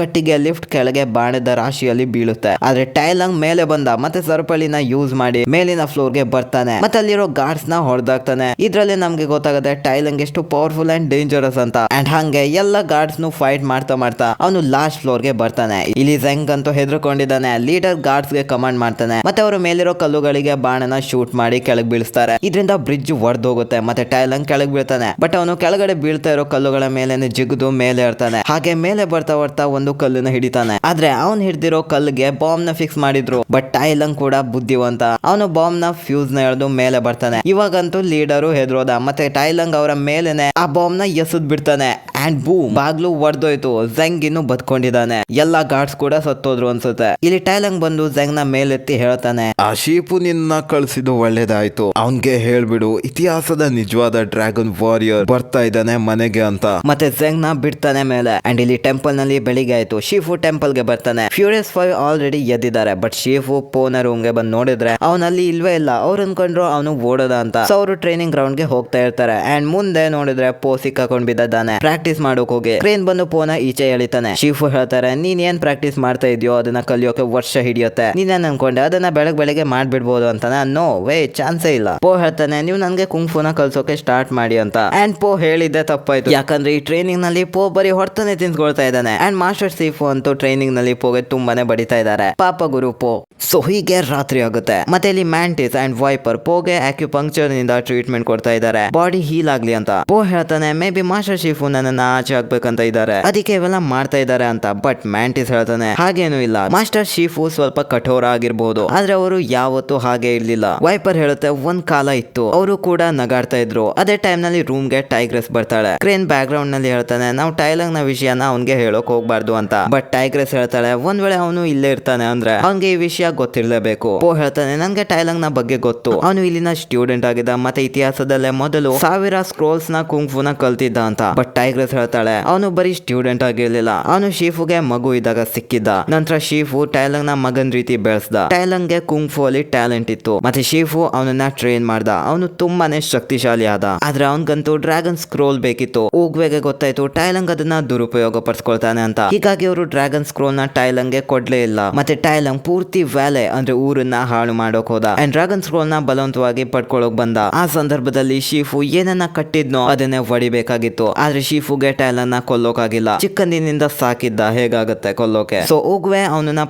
ಕಟ್ಟಿಗೆ ಲಿಫ್ಟ್ ಕೆಳಗೆ ಬಾಣದ ರಾಶಿಯಲ್ಲಿ ಬೀಳುತ್ತೆ. ಆದ್ರೆ ಟೈಲಂಗ್ ಮೇಲೆ ಬಂದ ಮತ್ತೆ ಸರ್ಪಳಿನ ಯೂಸ್ ಮಾಡಿ ಮೇಲಿನ ಫ್ಲೋರ್ ಗೆ ಬರ್ತಾನೆ. ಮತ್ತೆ ಅಲ್ಲಿರೋ ಗಾರ್ಡ್ಸ್ ನ ಹೊಡೆದಾಕ್ತಾನೆ. ಇದ್ರಲ್ಲಿ ನಮ್ಗೆ ಗೊತ್ತಾಗುತ್ತೆ ಟೈಲಂಗ್ ಎಷ್ಟು ಪವರ್ಫುಲ್ ಅಂಡ್ ಡೇಂಜರಸ್ ಅಂತ. ಅಂಡ್ ಹಂಗೆ ಎಲ್ಲ ಗಾರ್ಡ್ಸ್ ನು ಫೈಟ್ ಮಾಡ್ತಾ ಮಾಡ್ತಾ ಅವನು ಲಾಸ್ಟ್ ಫ್ಲೋರ್ ಗೆ ಬರ್ತಾನೆ. ಇಲ್ಲಿ ಝೆಂಗ್ ಅಂತೂ ಹೆದರ್ಕೊಂಡಿದ್ದಾನೆ. ಲೀಡರ್ ಗಾರ್ಡ್ಸ್ ಗೆ ಕಮಾಂಡ್ ಮಾಡ್ತಾನೆ. ಮತ್ತೆ ಅವರ ಮೇಲಿರೋ ಕಲ್ಲುಗಳಿಗೆ ಬಾಣನ ಶೂಟ್ ಮಾಡಿ ಕೆಳಗೆ ಬೀಳಿಸ್ತಾರೆ. ಇದರಿಂದ ಬ್ರಿಡ್ಜ್ ಒಡೆದೋಗುತ್ತೆ. ಮತ್ತೆ ಟೈಲಂಗ್ ಕೆಳಗೆ ಬೀಳ್ತಾನೆ. ಬಟ್ ಅವನು ಕೆಳಗಡೆ ಬೀಳ್ತಾ ಇರೋ ಕಲ್ಲುಗಳ ಮೇಲೆ ಜಿಗಿದು ಮೇಲೆ ಇರ್ತಾನೆ. ಹಾಗೆ ಮೇಲೆ ಬರ್ತಾ ಬರ್ತಾ ಒಂದು ಕಲ್ಲನ್ನ ಹಿಡಿತಾನೆ. ಆದ್ರೆ ಅವನ್ ಹಿಡ್ದಿರೋ ಕಲ್ಲಿಗೆ ಬಾಂಬ್ ನ ಫಿಕ್ಸ್ ಮಾಡಿದ್ರು. ಬಟ್ ಟೈಲಂಗ್ ಕೂಡ ಬುದ್ಧಿವಂತ, ಅವನು ಬಾಂಬ್ ನ ಫ್ಯೂಸ್ ನ ಎಳೆದು ಮೇಲೆ ಬರ್ತಾನೆ. ಇವಾಗಂತೂ ಲೀಡರು ಹೆದರೋದ. ಮತ್ತೆ ಟೈಲಂಗ್ ಅವರ ಮೇಲೆನೆ ಆ ಬಾಂಬ್ ನ ಎಸದ್ ಬಿಡ್ತಾನೆ. ಅಂಡ್ ಬೂಮ್, ಬಾಗ್ಲು ಒಡೆದೋಯ್ತು. ಝೆಂಗ್ ಇನ್ನು ಬದ್ಕೊಂಡಿದ್ದಾನೆ. ಎಲ್ಲಾ ಗಾರ್ಡ್ಸ್ ಕೂಡ ಸತ್ತೋದ್ರು ಅನ್ಸುತ್ತೆ. ಇಲ್ಲಿ ಟೈಲಂಗ್ ಬಂದು ಝೆಂಗ್ ನ ಮೇಲೆತ್ತಿ ಹೇಳ್ತಾನೆ, ಆ ಶೀಪು ನಿನ್ನ ಕಳಿಸಿದ್ದು ಒಳ್ಳೇದಾಯ್ತು. ಅವನ್ಗೆ ಹೇಳ್ಬಿಡು ಇತಿಹಾಸದ ನಿಜವಾದ ಡ್ರ್ಯಾಗನ್ ವಾರಿಯರ್ ಬರ್ತಾ ಇದ್ದಾನೆ ಮನೆಗೆ ಅಂತ. ಮತ್ತೆ ಝೆಂಗ್ ನ ಬಿಡ್ತಾನೆ ಮೇಲೆ. ಅಂಡ್ ಇಲ್ಲಿ ಟೆಂಪಲ್ ನಲ್ಲಿ ಬೆಳಿಗ್ಗೆ ಆಯ್ತು. ಶೀಫು ಟೆಂಪಲ್ ಗೆ ಬರ್ತಾನೆ. ಫ್ಯೂರಿಯಸ್ 5 ಆಲ್ರೆಡಿ ಎದ್ದಿದ್ದಾರೆ. ಬಟ್ ಶೀಫು ಪೋನ ರೂಮ್ ಗೆ ಬಂದು ನೋಡಿದ್ರೆ ಅವನಲ್ಲಿ ಇಲ್ವೇ ಇಲ್ಲ. ಅವ್ರು ಅನ್ಕೊಂಡ್ರು ಅವನು ಓಡೋದ ಅಂತ. ಸೊ ಅವರು ಟ್ರೈನಿಂಗ್ ಗ್ರೌಂಡ್ ಗೆ ಹೋಗ್ತಾ ಇರ್ತಾರೆ. ಅಂಡ್ ಮುಂದೆ ನೋಡಿದ್ರೆ ಪೋ ಸಿಕ್ಕಾಕೊಂಡ್ ಬಿದ್ದಾನೆ. ಪ್ರಾಕ್ಟೀಸ್ ಮಾಡೋಕ್ ಹೋಗಿ ಕ್ರೇನ್ ಬಂದು ಪೋನ ಈಚೆ ಎಳಿತಾನೆ. ಶೀಫು ಹೇಳ್ತಾರೆ, ನೀನ್ ಏನ್ ಪ್ರಾಕ್ಟೀಸ್ ಮಾಡ್ತಾ ಇದೆಯೋ ಅದನ್ನ ಕಲಿಯೋಕೆ ವರ್ಷ ಹಿಡಿಯುತ್ತೆ. ನೀನೇನ್ ಅನ್ಕೊಂಡೆ ಅದನ್ನ ಬೆಳಗ್ಗೆ ಮಾಡ್ಬಿಡ್ಬೋದು ಅಂತ. ನೋ ವೇ, ಚಾನ್ಸೇ ಇಲ್ಲ. ಪೋ ಹೇಳ್ತಾನೆ, ನೀವು ನನ್ಗೆ ಕುಂಗ್ಫುನ ಕಲ್ಸೋಕೆ ಸ್ಟಾರ್ಟ್ ಮಾಡಿ ಅಂತ. ಅಂಡ್ ಪೋ ಹೇಳಿದ್ದೆ ತಪ್ಪಾಯ್ತು. ಯಾಕಂದ್ರೆ ಈ ಟ್ರೈನಿಂಗ್ ನಲ್ಲಿ ಪೋ ಬರೀ ಹೊರತಾನೆ ತಿನ್ಸ್ಕೊಳ್ತಾ ಇದ್ದಾನೆ. ಅಂಡ್ ಮಾಸ್ಟರ್ ಶೀಫು ಅಂತೂ ಟ್ರೈನಿಂಗ್ ನಲ್ಲಿ ಪೋಗೆ ತುಂಬಾನೇ ಬಡಿತಾ ಇದ್ದಾರೆ. ಪಾಪ ಗುರು ಪೋ. ಸೊ ಹೀಗೆ ರಾತ್ರಿ ಆಗುತ್ತೆ. ಮತ್ತೆ ಇಲ್ಲಿ ಮ್ಯಾಂಟಿಸ್ ಅಂಡ್ ವೈಪರ್ ಪೋಗೆ ಆಕ್ಯುಪಂಕ್ಚರ್ ನಿಂದ ಟ್ರೀಟ್ಮೆಂಟ್ ಕೊಡ್ತಾ ಇದ್ದಾರೆ, ಬಾಡಿ ಹೀಲ್ ಆಗ್ಲಿ ಅಂತ. ಪೋ ಹೇಳ್ತಾನೆ, ಮೇ ಬಿ ಮಾಸ್ಟರ್ ಶೀಫು ನನ್ನನ್ನ ಆಚೆ ಹಾಕ್ಬೇಕಂತ ಇದ್ದಾರೆ, ಅದಕ್ಕೆ ಇವೆಲ್ಲ ಮಾಡ್ತಾ ಇದ್ದಾರೆ ಅಂತ. ಬಟ್ ಮ್ಯಾಂಟಿಸ್ ಹೇಳ್ತಾನೆ, ಹಾಗೇನು ಇಲ್ಲ, ಮಾಸ್ಟರ್ ಶೀಫು ಸ್ವಲ್ಪ ಕಠೋರ ಆಗಿರ್ಬೋದು, ಆದ್ರೆ ಅವರು ಯಾವತ್ತೂ ಹಾಗೆ ಇರ್ಲಿಲ್ಲ. ವೈಪರ್ ಹೇಳುತ್ತೆ, ಒಂದ್ ಕಾಲ ಇತ್ತು ಅವರು ಕೂಡ ನಗಾಡ್ತಾ ಇದ್ರು. ಅದೇ ಟೈಮ್ ನಲ್ಲಿ ರೂಮ್ ಗೆ ಟೈಗ್ರೆಸ್ ಬರ್ತಾಳೆ. ಕ್ರೇನ್ ಬ್ಯಾಕ್ ಗ್ರೌಂಡ್ ನಲ್ಲಿ ಹೇಳ್ತಾನೆ, ನಾವು ಟೈಲಂಗ್ ನ ವಿಷಯನ ಅವನ್ಗೆ ಹೇಳೋಕ್ ಹೋಗ್ಬಾರ್ದು ಅಂತ. ಬಟ್ ಟೈಗ್ರೆಸ್ ಹೇಳ್ತಾಳೆ, ಒಂದ್ ವೇಳೆ ಅವನು ಇಲ್ಲೇ ಇರ್ತಾನೆ ಅಂದ್ರೆ ಅವನ್ಗೆ ಈ ವಿಷಯ ಗೊತ್ತಿರ್ಲೇಬೇಕು. ಪೋ ಹೇಳ್ತಾನೆ, ನನ್ಗೆ ಟೈಲಂಗ್ ನ ಬಗ್ಗೆ ಗೊತ್ತು, ಅವನು ಇಲ್ಲಿನ ಸ್ಟೂಡೆಂಟ್ ಆಗಿದ್ದ, ಮತ್ತೆ ಇತಿಹಾಸದಲ್ಲೇ ಮೊದಲು 1000 ಸ್ಕ್ರೋಲ್ಸ್ ನ ಕುಂಗ್ಫುನ ಕಲ್ತಿದ್ದ ಅಂತ. ಬಟ್ ಟೈಗ್ರೆಸ್ ಹೇಳ್ತಾಳೆ, ಅವನು ಬರೀ ಸ್ಟೂಡೆಂಟ್ ಆಗಿರ್ಲಿಲ್ಲ, ಅವನು ಶೀಫುಗೆ ಮಗು ಇದ್ದಾಗ ಸಿಕ್ಕಿದ್ದ. ನಂತರ ಶೀಫು ಟೈಲಂಗ್ ನ ಮಗನ್ ರೀತಿ ಬೆಳೆಸ್ದ. ಟೈಲಂಗ್ ಗೆ ಕುಂಗ್ಫು ಅಲ್ಲಿ ಟ್ಯಾಲೆಂಟ್ ಇತ್ತು. ಮತ್ತೆ ಶೀಫು ಅವನನ್ನ ಟ್ರೈನ್ ಮಾಡ್ದ. ಅವನು ತುಂಬಾನೇ ಶಕ್ತಿಶಾಲಿ ಆದ. ಆದ್ರೆ ಅವನ್ಗಂತೂ ಡ್ರ್ಯಾಗನ್ ಸ್ಕ್ರೋಲ್ ಬೇಕಿತ್ತು. ಉಗ್ವೆಗೆ ಗೊತ್ತಾಯ್ತು ಟೈಲಂಗ್ ಅದನ್ನ ದುರುಪಯೋಗ ಪಡಿಸ್ಕೊಳ್ತಾನೆ ಅಂತ. ಹೀಗಾಗಿ ಅವರು ಡ್ರ್ಯಾಗನ್ ಸ್ಕ್ರೋಲ್ ನ ಟೈಲಂಗ್ ಗೆ ಕೊಡ್ಲೇ ಇಲ್ಲ. ಮತ್ತೆ ಟೈಲಂಗ್ ಪೂರ್ತಿ ವ್ಯಾಲೆ ಅಂದ್ರೆ ಊರನ್ನ ಹಾಳು ಮಾಡೋಕ್ ಹೋದ. ಅಂಡ್ ಡ್ರ್ಯಾಗನ್ ಸ್ಕ್ರೋಲ್ ನ ಬಲವಂತವಾಗಿ ಪಡ್ಕೊಳ್ಳೋಕ್ ಬಂದ. ಆ ಸಂದರ್ಭದಲ್ಲಿ ಶೀಫು ಏನನ್ನ ಕಟ್ಟಿದ್ನೋ ಅದನ್ನೇ ಹೊಡಿಬೇಕಾಗಿತ್ತು. ಆದ್ರೆ ಶೀಫುಗೆ ಟೈಲಂಗ್ ನ ಕೊಲ್ಲೋಕಾಗಿಲ್ಲ. ಚಿಕ್ಕಂದಿನಿಂದ ಸಾಕಿದ್ದ, ಹೇಗಾಗುತ್ತೆ ಕೊಲ್ಲೋಕೆ. ಸೊ ಉಗ್ವೆ ಅವನನ್ನ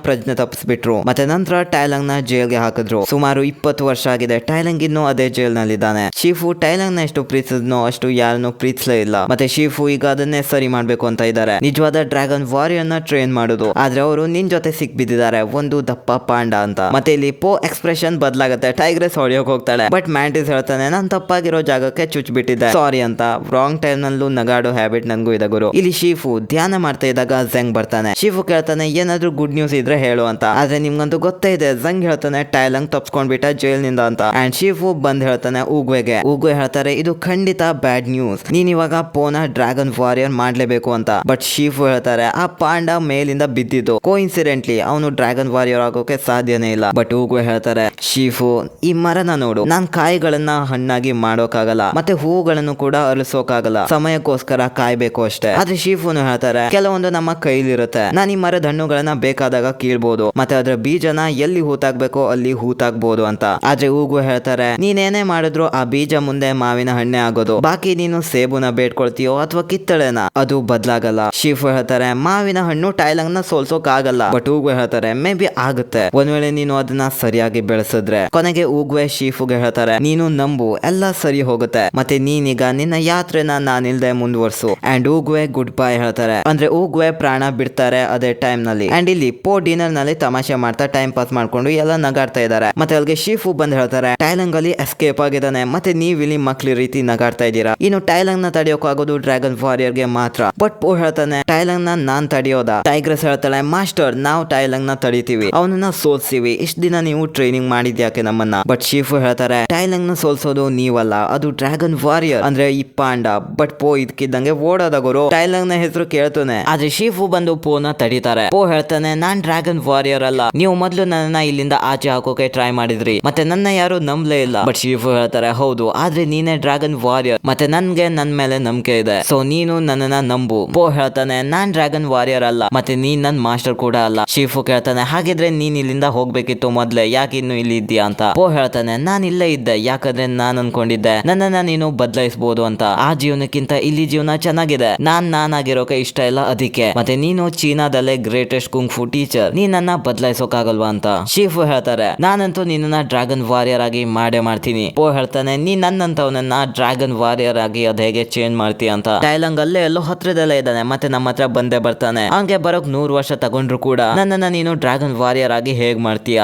ಪ್ರಜ್ಞೆ ತಪ್ಪಿಸ್ಬಿಟ್ರು. ಮತ್ತೆ ನಂತರ ಟೈಲಂಗ್ ನ ಜೈಲ್ಗೆ ಹಾಕಿದ್ರು. ಸುಮಾರು 20 ವರ್ಷ ಆಗಿದೆ. ಟೈಲಂಗ್ ಇನ್ನೂ ಅದೇ ಜೈಲ್ ನಲ್ಲಿದ್ದಾನೆ. ಶೀಫು ಟೈಲಂಗ್ ನ ಎಷ್ಟು ಪ್ರೀತಿಸಿದ್ನೋ ಅಷ್ಟು ಯಾರನ್ನು ಪ್ರೀತಿಸಲೇ ಇಲ್ಲ. ಮತ್ತೆ ಶೀಫು ಈಗ ಅದನ್ನೇ ಸರಿ ಮಾಡ್ಬೇಕು ಅಂತ ಇದ್ದಾರೆ. ನಿಜವಾದ ಡ್ರ್ಯಾಗನ್ ವಾರಿಯರ್ ನ ಟ್ರೈನ್ ಮಾಡುದು. ಆದ್ರೆ ಅವರು ನಿನ್ ಜೊತೆ ಸಿಕ್ಬಿದ್ದಿದ್ದಾರೆ, ಒಂದು ದಪ್ಪ ಪಾಂಡ ಅಂತ. ಮತ್ತೆ ಇಲ್ಲಿ ಪೋ ಎಕ್ಸ್ಪ್ರೆಷನ್ ಬದಲಾಗುತ್ತೆ. ಟೈಗ್ರೆಸ್ ಹೊಡಿಯೋಕ್ ಹೋಗ್ತಾಳೆ. ಬಟ್ ಮ್ಯಾಂಟಿಸ್ ಹೇಳ್ತಾನೆ, ನಾನ್ ತಪ್ಪಾಗಿರೋ ಜಾಗಕ್ಕೆ ಚುಚ್ಬಿಟ್ಟಿದ್ದೆ, ಸಾರಿ ಅಂತ. ರಾಂಗ್ ಟೈಮ್ ನಲ್ಲೂ ನಗಾಡೋ ಹ್ಯಾಬಿಟ್ ನನ್ಗೂ ಇದೆ ಗುರು. ಇಲ್ಲಿ ಶೀಫು ಧ್ಯಾನ ಮಾಡ್ತಾ ಇದ್ದಾಗ ಝೆಂಗ್ ಬರ್ತಾನೆ. ಶೀಫು ಕೇಳ್ತಾನೆ, ಏನಾದ್ರೂ ಗುಡ್ ನ್ಯೂಸ್ ಇದ್ರೆ ಹೇಳು ಅಂತ. ಆದ್ರೆ ನಿಮ್ಗಂತೂ ಗೊತ್ತೇ ಇದೆ, ಝೆಂಗ್ ಹೇಳ್ತಾನೆ ಟೈಲಂಗ್ ತಪ್ಸ್ಕೊಂಡ್ಬಿಟ್ಟ ಜೈಲ್ ನಿಂದ ಅಂತ. ಅಂಡ್ ಶೀಫು ಬಂದ್ ಹೇಳ್ತಾನೆ ಉಗ್ವೆಗೆ. ಉಗ್ವೆ ಹೇಳ್ತಾರೆ, ಇದು ಖಂಡಿತ ಬ್ಯಾಡ್ ನ್ಯೂಸ್, ನೀನ್ ಇವಾಗ ಪೋನ ಡ್ರ್ಯಾಗನ್ ವಾರಿಯರ್ ಮಾಡ್ಲೇಬೇಕು ಅಂತ. ಬಟ್ ಶೀಫು ಹೇಳ್ತಾರೆ, ಆ ಪಾಂಡ ಮೇಲಿಂದ ಬಿದ್ದಿದ್ದು ಕೋಇನ್ಸಿಡೆಂಟ್ಲಿ, ಅವನು ಡ್ರ್ಯಾಗನ್ ವಾರಿಯರ್ ಆಗೋಕೆ ಸಾಧ್ಯನೇ ಇಲ್ಲ. ಬಟ್ ಉಗ್ವೆ ಹೇಳ್ತಾರೆ, ಶೀಫು ಈ ಮರನ ನೋಡು, ನಾನ್ ಕಾಯಿಗಳನ್ನ ಹಣ್ಣಾಗಿ ಮಾಡೋಕಾಗಲ್ಲ, ಮತ್ತೆ ಹೂಗಳನ್ನು ಕೂಡ ಅರಸೋಕಾಗಲ್ಲ, ಸಮಯಕ್ಕೋಸ್ಕರ ಕಾಯ್ಬೇಕು ಅಷ್ಟೇ. ಆದ್ರೆ ಶಿಫುನು ಹೇಳ್ತಾರೆ ಕೆಲವೊಂದು ನಮ್ಮ ಕೈಲಿರುತ್ತೆ, ನಾನು ಈ ಮರದ ಹಣ್ಣುಗಳನ್ನ ಬೇಕಾದಾಗ ಕೀಳ್ಬೋದು ಮತ್ತೆ ಅದ್ರ ಬೀಜನ ಎಲ್ಲಿ ಹೂತಾಕ್ಬೇಕೋ ಅಲ್ಲಿ ಹೂತಾಕ್ಬೋದು ಅಂತ. ಆದ್ರೆ ಊಗು ಹೇಳ್ತಾರೆ ನೀನೇನೇ ಮಾಡಿದ್ರು ಆ ಬೀಜ ಮುಂದೆ ಮಾವಿನ ಹಣ್ಣೆ ಆಗೋದು, ಬಾಕಿ ನೀನು ಸೇಬುನ ಬೇಡ್ಕೊಳ್ತೀಯೋ ಅಥವಾ ಕಿತ್ತಳೆನ ಅದು ಬದ್ಲಾಗಲ್ಲ. ಶಿಫು ಹೇಳ್ತಾರೆ ಮಾವಿನ ಹಣ್ಣು ಟೈಲಂಗ್ ನ ಸೋಲ್ಸೋಕ್ ಆಗಲ್ಲ, ಬಟ್ ಊಗು ಹೇಳ್ತಾರೆ ಮೇ ಬಿ ಆಗುತ್ತೆ ಒಂದ್ ವೇಳೆ ನೀನು ಅದನ್ನ ಸರಿಯಾಗಿ ಬೆಳೆಸಿದ್ರೆ. ಕೊನೆಗೆ ಊಗುವೆ ಶಿಫುಗೆ ಹೇಳ್ತಾರೆ ನೀನು ನಂಬು ಎಲ್ಲ ಸರಿ ಹೋಗುತ್ತೆ, ಮತ್ತೆ ನೀನೀಗ ನಿನ್ನ ಯಾತ್ರೆನ ನಾನಿಲ್ದೆ ಮುಂದುವರ್ಸು. ಅಂಡ್ ಊಗುವೆ ಗುಡ್ ಬೈ ಹೇಳ್ತಾರೆ, ಅಂದ್ರೆ ಊಗುವೆ ಪ್ರಾಣ ಬಿಡ್ತಾರೆ ಅದೇ ಟೈಮ್ ನಲ್ಲಿ. ಅಂಡ್ ಇಲ್ಲಿ ಪೋ ಡಿನ್ನರ್ ನಲ್ಲಿ ತಮಾಷೆ ಮಾಡ್ತಾ ಟೈಮ್ ಪಾಸ್ ಮಾಡ್ಕೊಂಡು ಎಲ್ಲ ನಗಾಡ್ತಾ ಇದ್ದಾರೆ. ಮತ್ತೆ ಅಲ್ಲಿಗೆ ಶಿಫು ಬಂದ್ ಹೇಳ್ತಾರೆ ಟೈಲಂಗ್ ಅಲ್ಲಿ ಎಸ್ಕೇಪ್ ಆಗಿದ್ದಾನೆ, ಮತ್ತೆ ನೀವ್ ಇಲ್ಲಿ ಮಕ್ಳ ರೀತಿ ನಗಾಡ್ತಾ ಇದ್ದೀರಾ, ಇನ್ನು ಟೈಲಂಗ್ ನ ತಡೆಯೋಕಾಗೋದು ಡ್ರ್ಯಾಗನ್ ವಾರಿಯರ್ ಗೆ ಮಾತ್ರ. ಬಟ್ ಪೋ ಹೇಳ್ತಾನೆ ಟೈಲಂಗ್ ನ ನಾನ್ ತಡೆಯೋದಾ? ಟೈಗ್ರೆಸ್ ಹೇಳ್ತಾಳೆ ಮಾಸ್ಟರ್ ನಾವು ಟೈಲಂಗ್ ನ ತಡಿತೀವಿ, ಅವನನ್ನ ಸೋಲ್ಸ್ತೀವಿ, ಇಷ್ಟ ದಿನ ನೀವು ಟ್ರೈನಿಂಗ್ ಮಾಡಿದ್ಯಾಕೆ ನಮ್ಮನ್ನ? ಬಟ್ ಶಿಫು ಹೇಳ್ತಾರೆ ಟೈಲಂಗ್ ನ ಸೋಲ್ಸೋದು ನೀವಲ್ಲ, ಅದು ಡ್ರ್ಯಾಗನ್ ವಾರಿಯರ್ ಅಂದ್ರೆ ಈ ಪಾಂಡ. ಬಟ್ ಪೋ ಇದಕ್ಕಿದ್ದಂಗೆ ಓಡೋದ ಗುರು, ಟೈಲಂಗ್ ನ ಹೆಸರು ಕೇಳ್ತಾನೆ. ಆದ್ರೆ ಶಿಫು ಬಂದು ಪೋನ ತಡಿತಾರೆ. ಪೋ ಹೇಳ್ತಾನೆ ನಾನ್ ಡ್ರ್ಯಾಗನ್ ವಾರಿಯರ್ ಅಲ್ಲ, ನೀವು ಮೊದ್ಲು ನನ್ನ ಇಲ್ಲಿಂದ ಆಚೆ ಹಾಕೋಕೆ ಟ್ರೈ ಮಾಡಿದ್ರಿ ಮತ್ತೆ ನನ್ನ ಯಾರು ನಂಬ್ಲೇ ಇಲ್ಲ. ಬಟ್ ಶಿಫು ಹೇಳ್ತಾರೆ ಹೌದು, ಆದ್ರೆ ನೀನೇ ಡ್ರ್ಯಾಗನ್ ವಾರಿಯರ್ ಮತ್ತೆ ನನ್ಗೆ ನನ್ ಮೇಲೆ ನಂಬಿಕೆ ಇದೆ, ಸೊ ನೀನು ನನ್ನನ್ನ ನಂಬು. ಪೋ ಹೇಳ್ತಾನೆ ನಾನ್ ಡ್ರ್ಯಾಗನ್ ವಾರಿಯರ್ ಅಲ್ಲ ಮತ್ತೆ ನೀನ್ ನನ್ ಮಾಸ್ಟರ್ ಕೂಡ ಅಲ್ಲ. ಶಿಫು ಕೇಳ್ತಾನೆ ಹಾಗಿದ್ರೆ ನೀನ್ ಇಲ್ಲಿಂದ ಹೋಗ್ಬೇಕಿತ್ತು ಮೊದ್ಲೇ, ಯಾಕೆ ಇನ್ನು ಇಲ್ಲಿ ಇದ್ದೀಯಾ ಅಂತ. ಪೋ ಹೇಳ್ತಾನೆ ನಾನ್ ಇಲ್ಲೇ ಇದ್ದೆ ಯಾಕಂದ್ರೆ ನಾನ್ ಅನ್ಕೊಂಡಿದ್ದೆ ನನ್ನನ್ನ ನೀನು ಬದಲಾಯಿಸಬಹುದು ಅಂತ, ಆ ಜೀವನಕ್ಕಿಂತ ಇಲ್ಲಿ ಜೀವನ ಚೆನ್ನಾಗಿದೆ, ನಾನಾಗಿರೋಕೆ ಇಷ್ಟ ಇಲ್ಲ ಅದಕ್ಕೆ, ಮತ್ತೆ ನೀನು ಚೀನಾದಲ್ಲೇ ಗ್ರೇಟೆಸ್ಟ್ ಕುಂಗ್-ಫು ಟೀಚರ್, ನೀನ್ ನನ್ನ ಬದಲಾಯಿಸೋಕಾಗಲ್ವಾ ಅಂತ. ಶಿಫು ಹೇಳ್ತಾರೆ ನಾನಂತೂ ನಿನ್ನ ಡ್ರ್ಯಾಗನ್ ವಾರಿಯರ್ ಆಗಿ ಮಾಡೇ ಮಾಡ್ತೀನಿ. ಪೋ ಹೇಳ್ತಾನೆ ನೀ ನನ್ನಂತವನನ್ನ ಡ್ರ್ಯಾಗನ್ ವಾರಿಯರ್ ಆಗಿ ಅದ್ ಹೇಗೆ ಚೇಂಜ್ ಮಾಡ್ತೀಯ ಅಂತ. ಟೈಲಂಗ್ ಅಲ್ಲೇ ಎಲ್ಲೋ ಹತ್ರದಲ್ಲೇ ಇದ್ದಾನೆ ಮತ್ತೆ ನಮ್ಮ ಹತ್ರ ಬಂದೇ ಬರ್ತಾನೆ, ಅವನ್ಗೆ ಬರೋಕ್ 100 ವರ್ಷ ತಗೊಂಡ್ರು ಕೂಡ ನನ್ನನ್ನ ನೀನು ಡ್ರ್ಯಾಗನ್ ವಾರಿಯರ್ ಆಗಿ ಹೇಗ್ ಮಾಡ್ತೀಯ?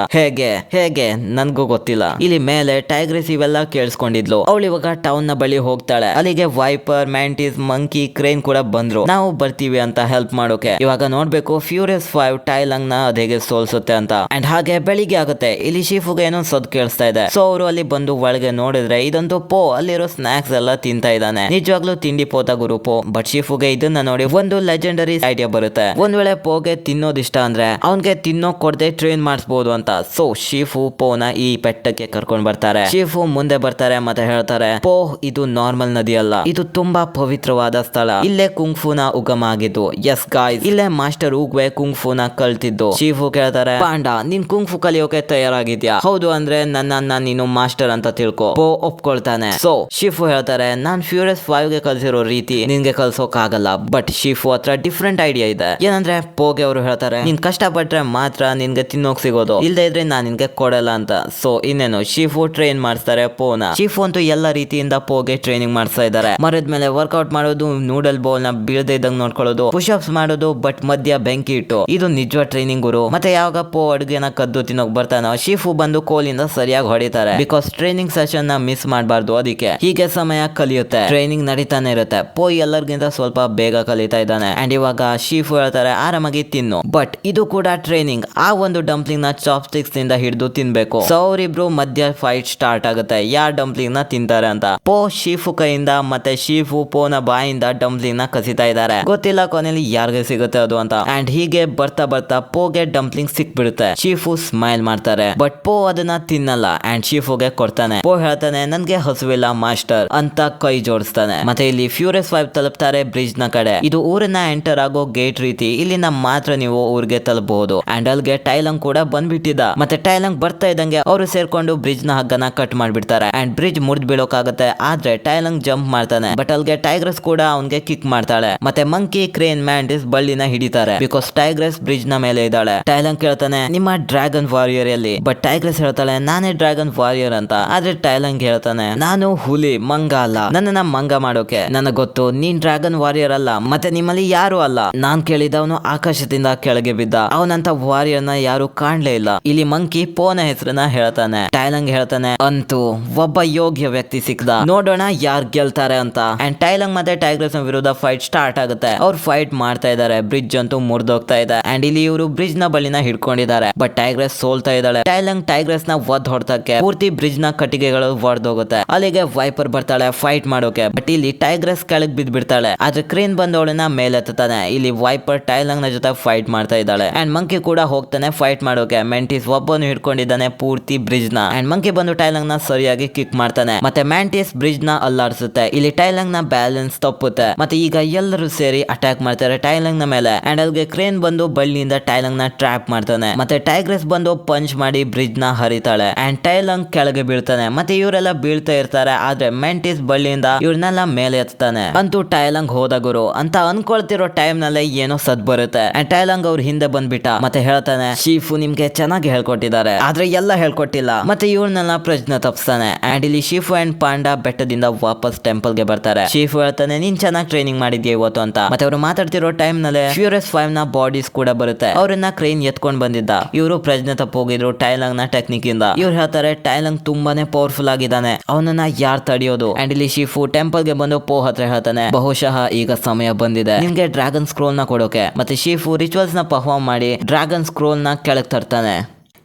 ಹೇಗೆ ನನ್ಗೂ ಗೊತ್ತಿಲ್ಲ. ಇಲ್ಲಿ ಮೇಲೆ ಟೈಗ್ರೆಸ್ ಇವೆಲ್ಲ ಕೇಳಿಸ್ಕೊಂಡಿದ್ಲು, ಅವಳು ಇವಾಗ ಟೌನ್ ನ ಬಳಿ ಹೋಗ್ತಾಳೆ. ಅಲ್ಲಿಗೆ ವೈಪರ್, ಮ್ಯಾಂಟಿಸ್, ಮಂಕಿ, ಕ್ರೇನ್ ಕೂಡ ಬಂದ್ರು, ನಾವು ಬರ್ತೀವಿ ಅಂತ ಹೆಲ್ಪ್ ಮಾಡೋಕೆ. ಇವಾಗ ನೋಡ್ಬೇಕು ಫ್ಯೂರಿಯಸ್ 5 ಟೈಲಂಗ್ ನ ಅದೇಗೆ ಸೋಲ್ಸುತ್ತೆ ಅಂತ. ಅಂಡ್ ಹಾಗೆ ಬೆಳಿಗ್ಗೆ ಆಗುತ್ತೆ, ಇಲ್ಲಿ ಶಿಫುಗೆ ಏನೋ ಸದ್ ಕೇಳಿಸ್ತಾ ಇದೆ. ಸೊ ಅವರು ಅಲ್ಲಿ ಬಂದು ಒಳಗೆ ನೋಡಿದ್ರೆ ಇದಂತೂ ಪೋ ಅಲ್ಲಿರೋ ಸ್ನಾಕ್ಸ್ ಎಲ್ಲ ತಿಂತಾ ಇದ್ದಾನೆ. ನಿಜವಾಗ್ಲೂ ತಿಂಡಿ ಪೋತ ಗುರು ಪೋ. ಬಟ್ ಶಿಫುಗೆ ಇದನ್ನ ನೋಡಿ ಒಂದು ಲೆಜೆಂಡರಿ ಐಡಿಯಾ ಬರುತ್ತೆ, ಒಂದ್ ವೇಳೆ ಪೋಗೆ ತಿನ್ನೋದಿಷ್ಟ ಅಂದ್ರೆ ಅವನ್ಗೆ ತಿನ್ನೋ ಕೊಡದೆ ಟ್ರೈನ್ ಮಾಡಿಸಬಹುದು ಅಂತ. ಸೊ ಶಿಫು ಪೋನ ಈ ಬೆಟ್ಟಕ್ಕೆ ಕರ್ಕೊಂಡ್ ಬರ್ತಾರೆ. ಶಿಫು ಮುಂದೆ ಬರ್ತಾರೆ ಮತ್ತೆ ಹೇಳ್ತಾರೆ ಪೋ ಇದು ನಾರ್ಮಲ್ ನದಿ ಅಲ್ಲ, ಇದು ತುಂಬಾ ಪವಿತ್ರವಾದ ಸ್ಥಳ, ಇಲ್ಲೇ ಕುಂಗ್-ಫುನ ಉಗಮ ಆಗಿದ್ದು. ಎಸ್ ಗಾಯ್ಸ್, ಇಲ್ಲೇ ಮಾಸ್ಟರ್ ಊಗ್ವೆ ಕುಂಗ್-ಫುನ ಕಲ್ತಿದ್ದು. ಶಿಫು ಕೇಳ್ತಾರೆ ಪಾಂಡ ನೀನ್ ಕುಂಗ್-ಫು ಕಲಿಯೋಕೆ ತಯಾರಾಗಿದ್ಯಾ? ಹೌದು ಅಂದ್ರೆ ನನ್ನನ್ನ ನೀನು ಮಾಸ್ಟರ್ ಅಂತ ತಿಳ್ಕೊ. ಪೋ ಒಪ್ಕೊಳ್ತಾನೆ. ಸೊ ಶಿಫು ಹೇಳ್ತಾರೆ ನಾನ್ ಫ್ಯೂರಿಯಸ್ 5 ಗೆ ಕಲ್ಸಿರೋ ರೀತಿ ನಿನ್ಗೆ ಕಲ್ಸೋಕ್ ಆಗಲ್ಲ. ಬಟ್ ಶಿಫು ಹತ್ರ ಡಿಫ್ರೆಂಟ್ ಐಡಿಯಾ ಇದೆ. ಏನಂದ್ರೆ ಪೋಗೆ ಅವರು ಹೇಳ್ತಾರೆ ನೀನ್ ಕಷ್ಟ ಪಟ್ರೆ ಮಾತ್ರ ನಿನ್ಗೆ ತಿನ್ನೋಕ್ ಸಿಗೋದು, ಇಲ್ದೇ ಇದ್ರೆ ನಾನ್ ನಿನ್ಗೆ ಕೊಡಲ್ಲ ಅಂತ. ಸೊ ಇನ್ನೇನು ಶಿಫು ಟ್ರೈನ್ ಮಾಡಿಸ್ತಾರೆ ಪೋನ. ಶಿಫು ಅಂತೂ ಎಲ್ಲ ರೀತಿಯಿಂದ ಪೋಗೆ ಟ್ರೈನಿಂಗ್ ಮಾಡಿಸ್ತಾ ಇದ್ದಾರೆ. ಮರದ ಮೇಲೆ ವರ್ಕೌಟ್ ಮಾಡೋದು, ನೂಡಲ್ ಬೌಲ್ ನ ಬೀಳದೆ ಇದ್ದಂಗ್ ನೋಡ್ಕೊಳ್ಳೋದು, ಪುಷಪ್ಸ್ ಮಾಡೋದು, ಬಟ್ ಮಧ್ಯ ಬೆಂಕಿ ಇಟ್ಟು, ಇದು ನಿಜವಾದ ಟ್ರೈನಿಂಗ್ ಗುರು. ಮತ್ತೆ ಯಾವಾಗ ಪೋ ಅಡುಗೆನ ಕದ್ದು ತಿನ್ನೋಕ್ ಬರ್ತಾನೋ ಶಿಫು ಬಂದು ಕೋಲಿಂದ ಸರಿಯಾಗಿ ಹೊಡಿತಾರೆ. ಬಿಕಾಸ್ ಟ್ರೈನಿಂಗ್ ಸೆಷನ್ ನ ಮಿಸ್ ಮಾಡಬಾರ್ದು ಅದಕ್ಕೆ. ಹೀಗೆ ಸಮಯ ಕಲಿಯುತ್ತೆ, ಟ್ರೈನಿಂಗ್ ನಡೀತಾನೆ ಇರುತ್ತೆ. ಪೋ ಎಲ್ಲರಿಗಿಂತ ಸ್ವಲ್ಪ ಬೇಗ ಕಲಿತಾ ಇದ್ದಾನೆ. ಅಂಡ್ ಇವಾಗ ಶಿಫು ಹೇಳ್ತಾರೆ ಆರಾಮಾಗಿ ತಿನ್ನು. ಬಟ್ ಇದು ಕೂಡ ಟ್ರೈನಿಂಗ್, ಆ ಒಂದು ಡಂಪ್ಲಿಂಗ್ ನ ಚಾಪ್ ಸ್ಟಿಕ್ಸ್ ನಿಂದ ಹಿಡಿದು ತಿನ್ಬೇಕು. ಸೊ ಅವರಿಬ್ರು ಮಧ್ಯ ಫೈಟ್ ಸ್ಟಾರ್ಟ್ ಆಗುತ್ತೆ, ಯಾರ್ ಡಂಪ್ಲಿಂಗ್ ನ ತಿಂತಾರೆ ಅಂತ. ಪೋ ಶಿಫು ಕೈಯಿಂದ ಮತ್ತೆ ಶಿಫು ಪೋನ ಬಾಯಿಂದ ಡಂಪ್ಲಿಂಗ್ ನ ಕಸಿತಾ ಇದ್ದಾರೆ. ಗೊತ್ತಿಲ್ಲ ಕೊನೆಯಲ್ಲಿ ಯಾರಿಗೆ ಸಿಗುತ್ತೆ ಅದು ಅಂತ. ಅಂಡ್ ಹೀಗೆ ಬರ್ತಾ ಬರ್ತಾ ಪೋಗೆ ಡಂಪ್ಲಿಂಗ್ ಸಿಕ್ಬಿಡುತ್ತೆ. ಶಿಫು ಸ್ಮೈಲ್ ಮಾಡ್ತಾರೆ, ಬಟ್ ಪೋ ಅದನ್ನ ತಿನ್ನಲ್ಲ ಅಂಡ್ ಶಿಫುಗೆ ಕೊಡ್ತಾನೆ. ಪೋ ಹೇಳ್ತಾನೆ ನನ್ಗೆ ಹಸುವಿಲ್ಲ ಮಾಸ್ಟರ್ ಅಂತ ಕೈ ಜೋಡಿಸ್ತಾನೆ. ಮತ್ತೆ ಇಲ್ಲಿ ಫ್ಯೂರಿಯಸ್ 5 ತಲುಪ್ತಾರೆ ಬ್ರಿಡ್ಜ್ ನ ಕಡೆ. ಇದು ಊರನ್ನ ಎಂಟರ್ ಆಗೋ ಗೇಟ್ ರೀತಿ, ಇಲ್ಲಿಂದ ಮಾತ್ರ ನೀವು ಊರಿಗೆ ತಲುಪಬಹುದು. ಅಂಡ್ ಅಲ್ಗೆ ಟೈಲಂಗ್ ಕೂಡ ಬಂದ್ಬಿಟ್ಟಿದ್ದ. ಮತ್ತೆ ಟೈಲಂಗ್ ಬರ್ತಾ ಇದ್ದಂಗೆ ಅವರು ಸೇರ್ಕೊಂಡು ಬ್ರಿಡ್ಜ್ ನ ಹಗ್ಗನ ಕಟ್ ಮಾಡ್ಬಿಡ್ತಾರೆ. ಅಂಡ್ ಬ್ರಿಡ್ಜ್ ಮುರಿದ್ ಬೀಳೋಕಾಗುತ್ತೆ. ಆದ್ರೆ ಟೈಲಂಗ್ ಜಂಪ್ ಮಾಡ್ತಾನೆ. ಬಟ್ ಅಲ್ಗೆ ಟೈಗ್ರೆಸ್ ಕೂಡ ಅವನ್ಗೆ ಕಿಕ್ ಮಾಡ್ತಾಳೆ. ಮತ್ತೆ ಮಂಕಿ, ಕ್ರೇನ್, ಮ್ಯಾಂಟಿಸ್ ಬಳ್ಳಿನ ಹಿಡಿತಾರೆ. ಬಿಕಾಸ್ ಟೈಗ್ರೆಸ್ ಬ್ರಿಡ್ಜ್ ನ ಮೇಲೆ ಇದ್ದಾಳೆ. ಟೈಲಂಗ್ ಕೇಳ್ತಾನೆ ನಿಮ್ಮ ಡ್ರ್ಯಾಗನ್ ವಾರಿಯರ್ ಎಲ್ಲಿ? ಬಟ್ ಟೈಗ್ರೆಸ್ ಹೇಳ್ತಾಳೆ ನಾನೇ ಡ್ರ್ಯಾಗನ್ ವಾರಿಯರ್ ಅಂತ. ಆದ್ರೆ ಟೈಲಂಗ್ ಹೇಳ್ತಾನೆ ನಾನು ಹುಲಿ, ಮಂಗ ಅಲ್ಲ, ನನ್ನನ್ನ ಮಂಗ ಮಾಡೋಕೆ ನನಗ್ ಗೊತ್ತು, ನೀನ್ ಡ್ರ್ಯಾಗನ್ ವಾರಿಯರ್ ಅಲ್ಲ, ಮತ್ತೆ ನಿಮ್ಮಲ್ಲಿ ಯಾರು ಅಲ್ಲ. ನಾನ್ ಕೇಳಿದವನು ಆಕಾಶದಿಂದ ಕೆಳಗೆ ಬಿದ್ದ, ಅವನಂತ ವಾರಿಯರ್ ನ ಯಾರು ಕಾಣ್ಲೇ ಇಲ್ಲ. ಇಲ್ಲಿ ಮಂಕಿ ಪೋನ ಹೆಸರನ್ನ ಹೇಳ್ತಾನೆ. ಟೈಲಂಗ್ ಹೇಳ್ತಾನೆ ಅಂತೂ ಒಬ್ಬ ಯೋಗ್ಯ ವ್ಯಕ್ತಿ ಸಿಕ್ದ, ನೋಡೋಣ ಯಾರ್ ಗೆಲ್ತಾರೆ ಅಂತ. ಅಂಡ್ ಟೈಲಂಗ್ ಮತ್ತೆ ಟೈಗ್ರೆಸ್ ವಿರುದ್ಧ ಫೈಟ್ ಸ್ಟಾರ್ಟ್ ಆಗುತ್ತೆ. ಅವ್ರು ಫೈಟ್ ಮಾಡ್ತಾ ಇದಾರೆ. ಬ್ರಿಡ್ಜ್ ಅಂತೂ ಮುರಿದೋಗ್ತಾ ಇದೆ. ಅಂಡ್ ಇಲ್ಲಿ ಇವರು ಬ್ರಿಡ್ಜ್ ನ ಬಳಿನ ಹಿಡ್ಕೊಂಡಿದ್ದಾರೆ. ಬಟ್ ಟೈಗ್ರೆಸ್ ಸೋಲ್ತಾ ಇದ್ದಾಳೆ. ಟೈಲಂಗ್ ಟೈಗ್ರೆಸ್ ನ ಒದ್ ಹೊಡ್ತಕ್ಕೆ ಪೂರ್ತಿ ಬ್ರಿಡ್ಜ್ ನ ಕಟ್ಟಿಗೆಗಳು ಒಡೆದೋಗುತ್ತೆ. ಅಲ್ಲಿಗೆ ವೈಪರ್ ಬರ್ತಾಳೆ ಫೈಟ್ ಮಾಡೋಕೆ. ಬಟ್ ಇಲ್ಲಿ ಟೈಗ್ರೆಸ್ ಕೆಳಗ್ ಬಿದ್ದು ಬಿಡ್ತಾಳೆ. ಆದ್ರೆ ಕ್ರೇನ್ ಬಂದವಳನ್ನ ಮೇಲೆತ್ತಾನೆ. ಇಲ್ಲಿ ವೈಪರ್ ಟೈಲಂಗ್ ನ ಜೊತೆ ಫೈಟ್ ಮಾಡ್ತಾ ಇದ್ದಾಳೆ. ಅಂಡ್ ಮಂಕಿ ಕೂಡ ಹೋಗ್ತಾನೆ ಫೈಟ್ ಮಾಡೋಕೆ. ಮ್ಯಾಂಟಿಸ್ ಒಬ್ಬನು ಹಿಡ್ಕೊಂಡಿದ್ದಾನೆ ಪೂರ್ತಿ ಬ್ರಿಡ್ಜ್ ನ. ಅಂಡ್ ಮಂಕಿ ಬಂದು ಟೈಲಂಗ್ ನ ಸರಿಯಾಗಿ ಕಿಕ್ ಮಾಡ್ತಾನೆ. ಮತ್ತೆ ಮ್ಯಾಂಟಿಸ್ ಬ್ರಿಡ್ಜ್ ನ ಅಲ್ಲಾಡಿಸುತ್ತೆ. ಇಲ್ಲಿ ಟೈಲಂಗ್ ನ ಬ್ಯಾಲೆನ್ಸ್ ತಪ್ಪುತ್ತೆ. ಹೋಗುತ್ತೆ. ಮತ್ತೆ ಈಗ ಎಲ್ಲರೂ ಸೇರಿ ಅಟ್ಯಾಕ್ ಮಾಡ್ತಾರೆ ಟೈಲಂಗ್ ನ ಮೇಲೆ. ಅಂಡ್ ಅಲ್ಲಿಗೆ ಕ್ರೇನ್ ಬಂದು ಬಳ್ಳಿಯಿಂದ ಟೈಲಂಗ್ ನ ಟ್ರ್ಯಾಪ್ ಮಾಡ್ತಾನೆ. ಮತ್ತೆ ಟೈಗ್ರೆಸ್ ಬಂದು ಪಂಚ್ ಮಾಡಿ ಬ್ರಿಡ್ಜ್ ನ ಹರಿತಾಳೆ. ಅಂಡ್ ಟೈಲಂಗ್ ಕೆಳಗೆ ಬೀಳ್ತಾನೆ. ಮತ್ತೆ ಇವರೆಲ್ಲ ಬೀಳ್ತಾ ಇರ್ತಾರೆ. ಆದ್ರೆ ಮೆಂಟಿಸ್ ಬಳ್ಳಿಯಿಂದ ಇವ್ರನ್ನೆಲ್ಲ ಮೇಲೆ ಎತ್ತಾನೆ. ಅಂತೂ ಟೈಲಂಗ್ ಹೋದ ಗುರು ಅಂತ ಅನ್ಕೊಳ್ತಿರೋ ಟೈಮ್ ನಲ್ಲೇ ಏನೋ ಸದ್ ಬರುತ್ತೆ. ಅಂಡ್ ಟೈಲಂಗ್ ಅವ್ರ ಹಿಂದೆ ಬಂದ್ಬಿಟ್ಟ ಮತ್ತೆ ಹೇಳ್ತಾನೆ, ಶೀಫು ನಿಮ್ಗೆ ಚೆನ್ನಾಗಿ ಹೇಳ್ಕೊಟ್ಟಿದ್ದಾರೆ ಆದ್ರೆ ಎಲ್ಲ ಹೇಳ್ಕೊಟ್ಟಿಲ್ಲ. ಮತ್ತೆ ಇವ್ರನ್ನೆಲ್ಲ ಪ್ರಜ್ಞೆ ತಪ್ಪಿಸ್ತಾನೆ. ಅಂಡ್ ಇಲ್ಲಿ ಶೀಫು ಅಂಡ್ ಪಾಂಡಾ ಬೆಟ್ಟದಿಂದ ವಾಪಸ್ ಟೆಂಪಲ್ ಗೆ ಬರ್ತಾರೆ. ಶೀಫು ಹೇಳ್ತಾನೆ, ನೀನ್ ಚೆನ್ನಾಗಿ ಟ್ರೈನಿಂಗ್ ಮಾಡಿದ್ಯಾ ಇವತ್ತು ಅಂತ. ಮತ್ತೆ ಅವರು ಮಾತಾಡ್ತಿರೋ ಟೈಮ್ ನಲ್ಲಿ ಫ್ಯೂರಿಯಸ್ 5 ನ ಬಾಡೀಸ್ ಕೂಡ ಬರುತ್ತೆ. ಅವ್ರನ್ನ ಕ್ರೇನ್ ಎತ್ಕೊಂಡ್ ಬಂದಿದ್ದ. ಇವರು ಪ್ರಜ್ಞೆ ತಪ್ಪ ಹೋಗಿದ್ರು ಟೈಲಂಗ್ ನ ಟೆಕ್ನಿಕ್ ಇಂದ. ಇವ್ರು ಹೇಳ್ತಾರೆ ಟೈಲಂಗ್ ತುಂಬಾನೇ ಪವರ್ಫುಲ್ ಆಗಿದ್ದಾನೆ, ಅವನನ್ನ ಯಾರು ತಡೆಯೋದು. ಅಂಡ್ ಇಲ್ಲಿ ಶೀಫು ಟೆಂಪಲ್ ಗೆ ಬಂದು ಪೋ ಹತ್ರ ಹೇಳ್ತಾನೆ, ಬಹುಶಃ ಈಗ ಸಮಯ ಬಂದಿದೆ ನಿಮ್ಗೆ ಡ್ರ್ಯಾಗನ್ ಸ್ಕ್ರೋಲ್ ನ ಕೊಡೋಕೆ. ಮತ್ತೆ ಶೀಫು ರಿಚುವಲ್ಸ್ ನ ಪರ್ಫಾರ್ಮ್ ಮಾಡಿ ಡ್ರ್ಯಾಗನ್ ಸ್ಕ್ರೋಲ್ ನ ಕೆಳಗೆ ತರ್ತಾನೆ.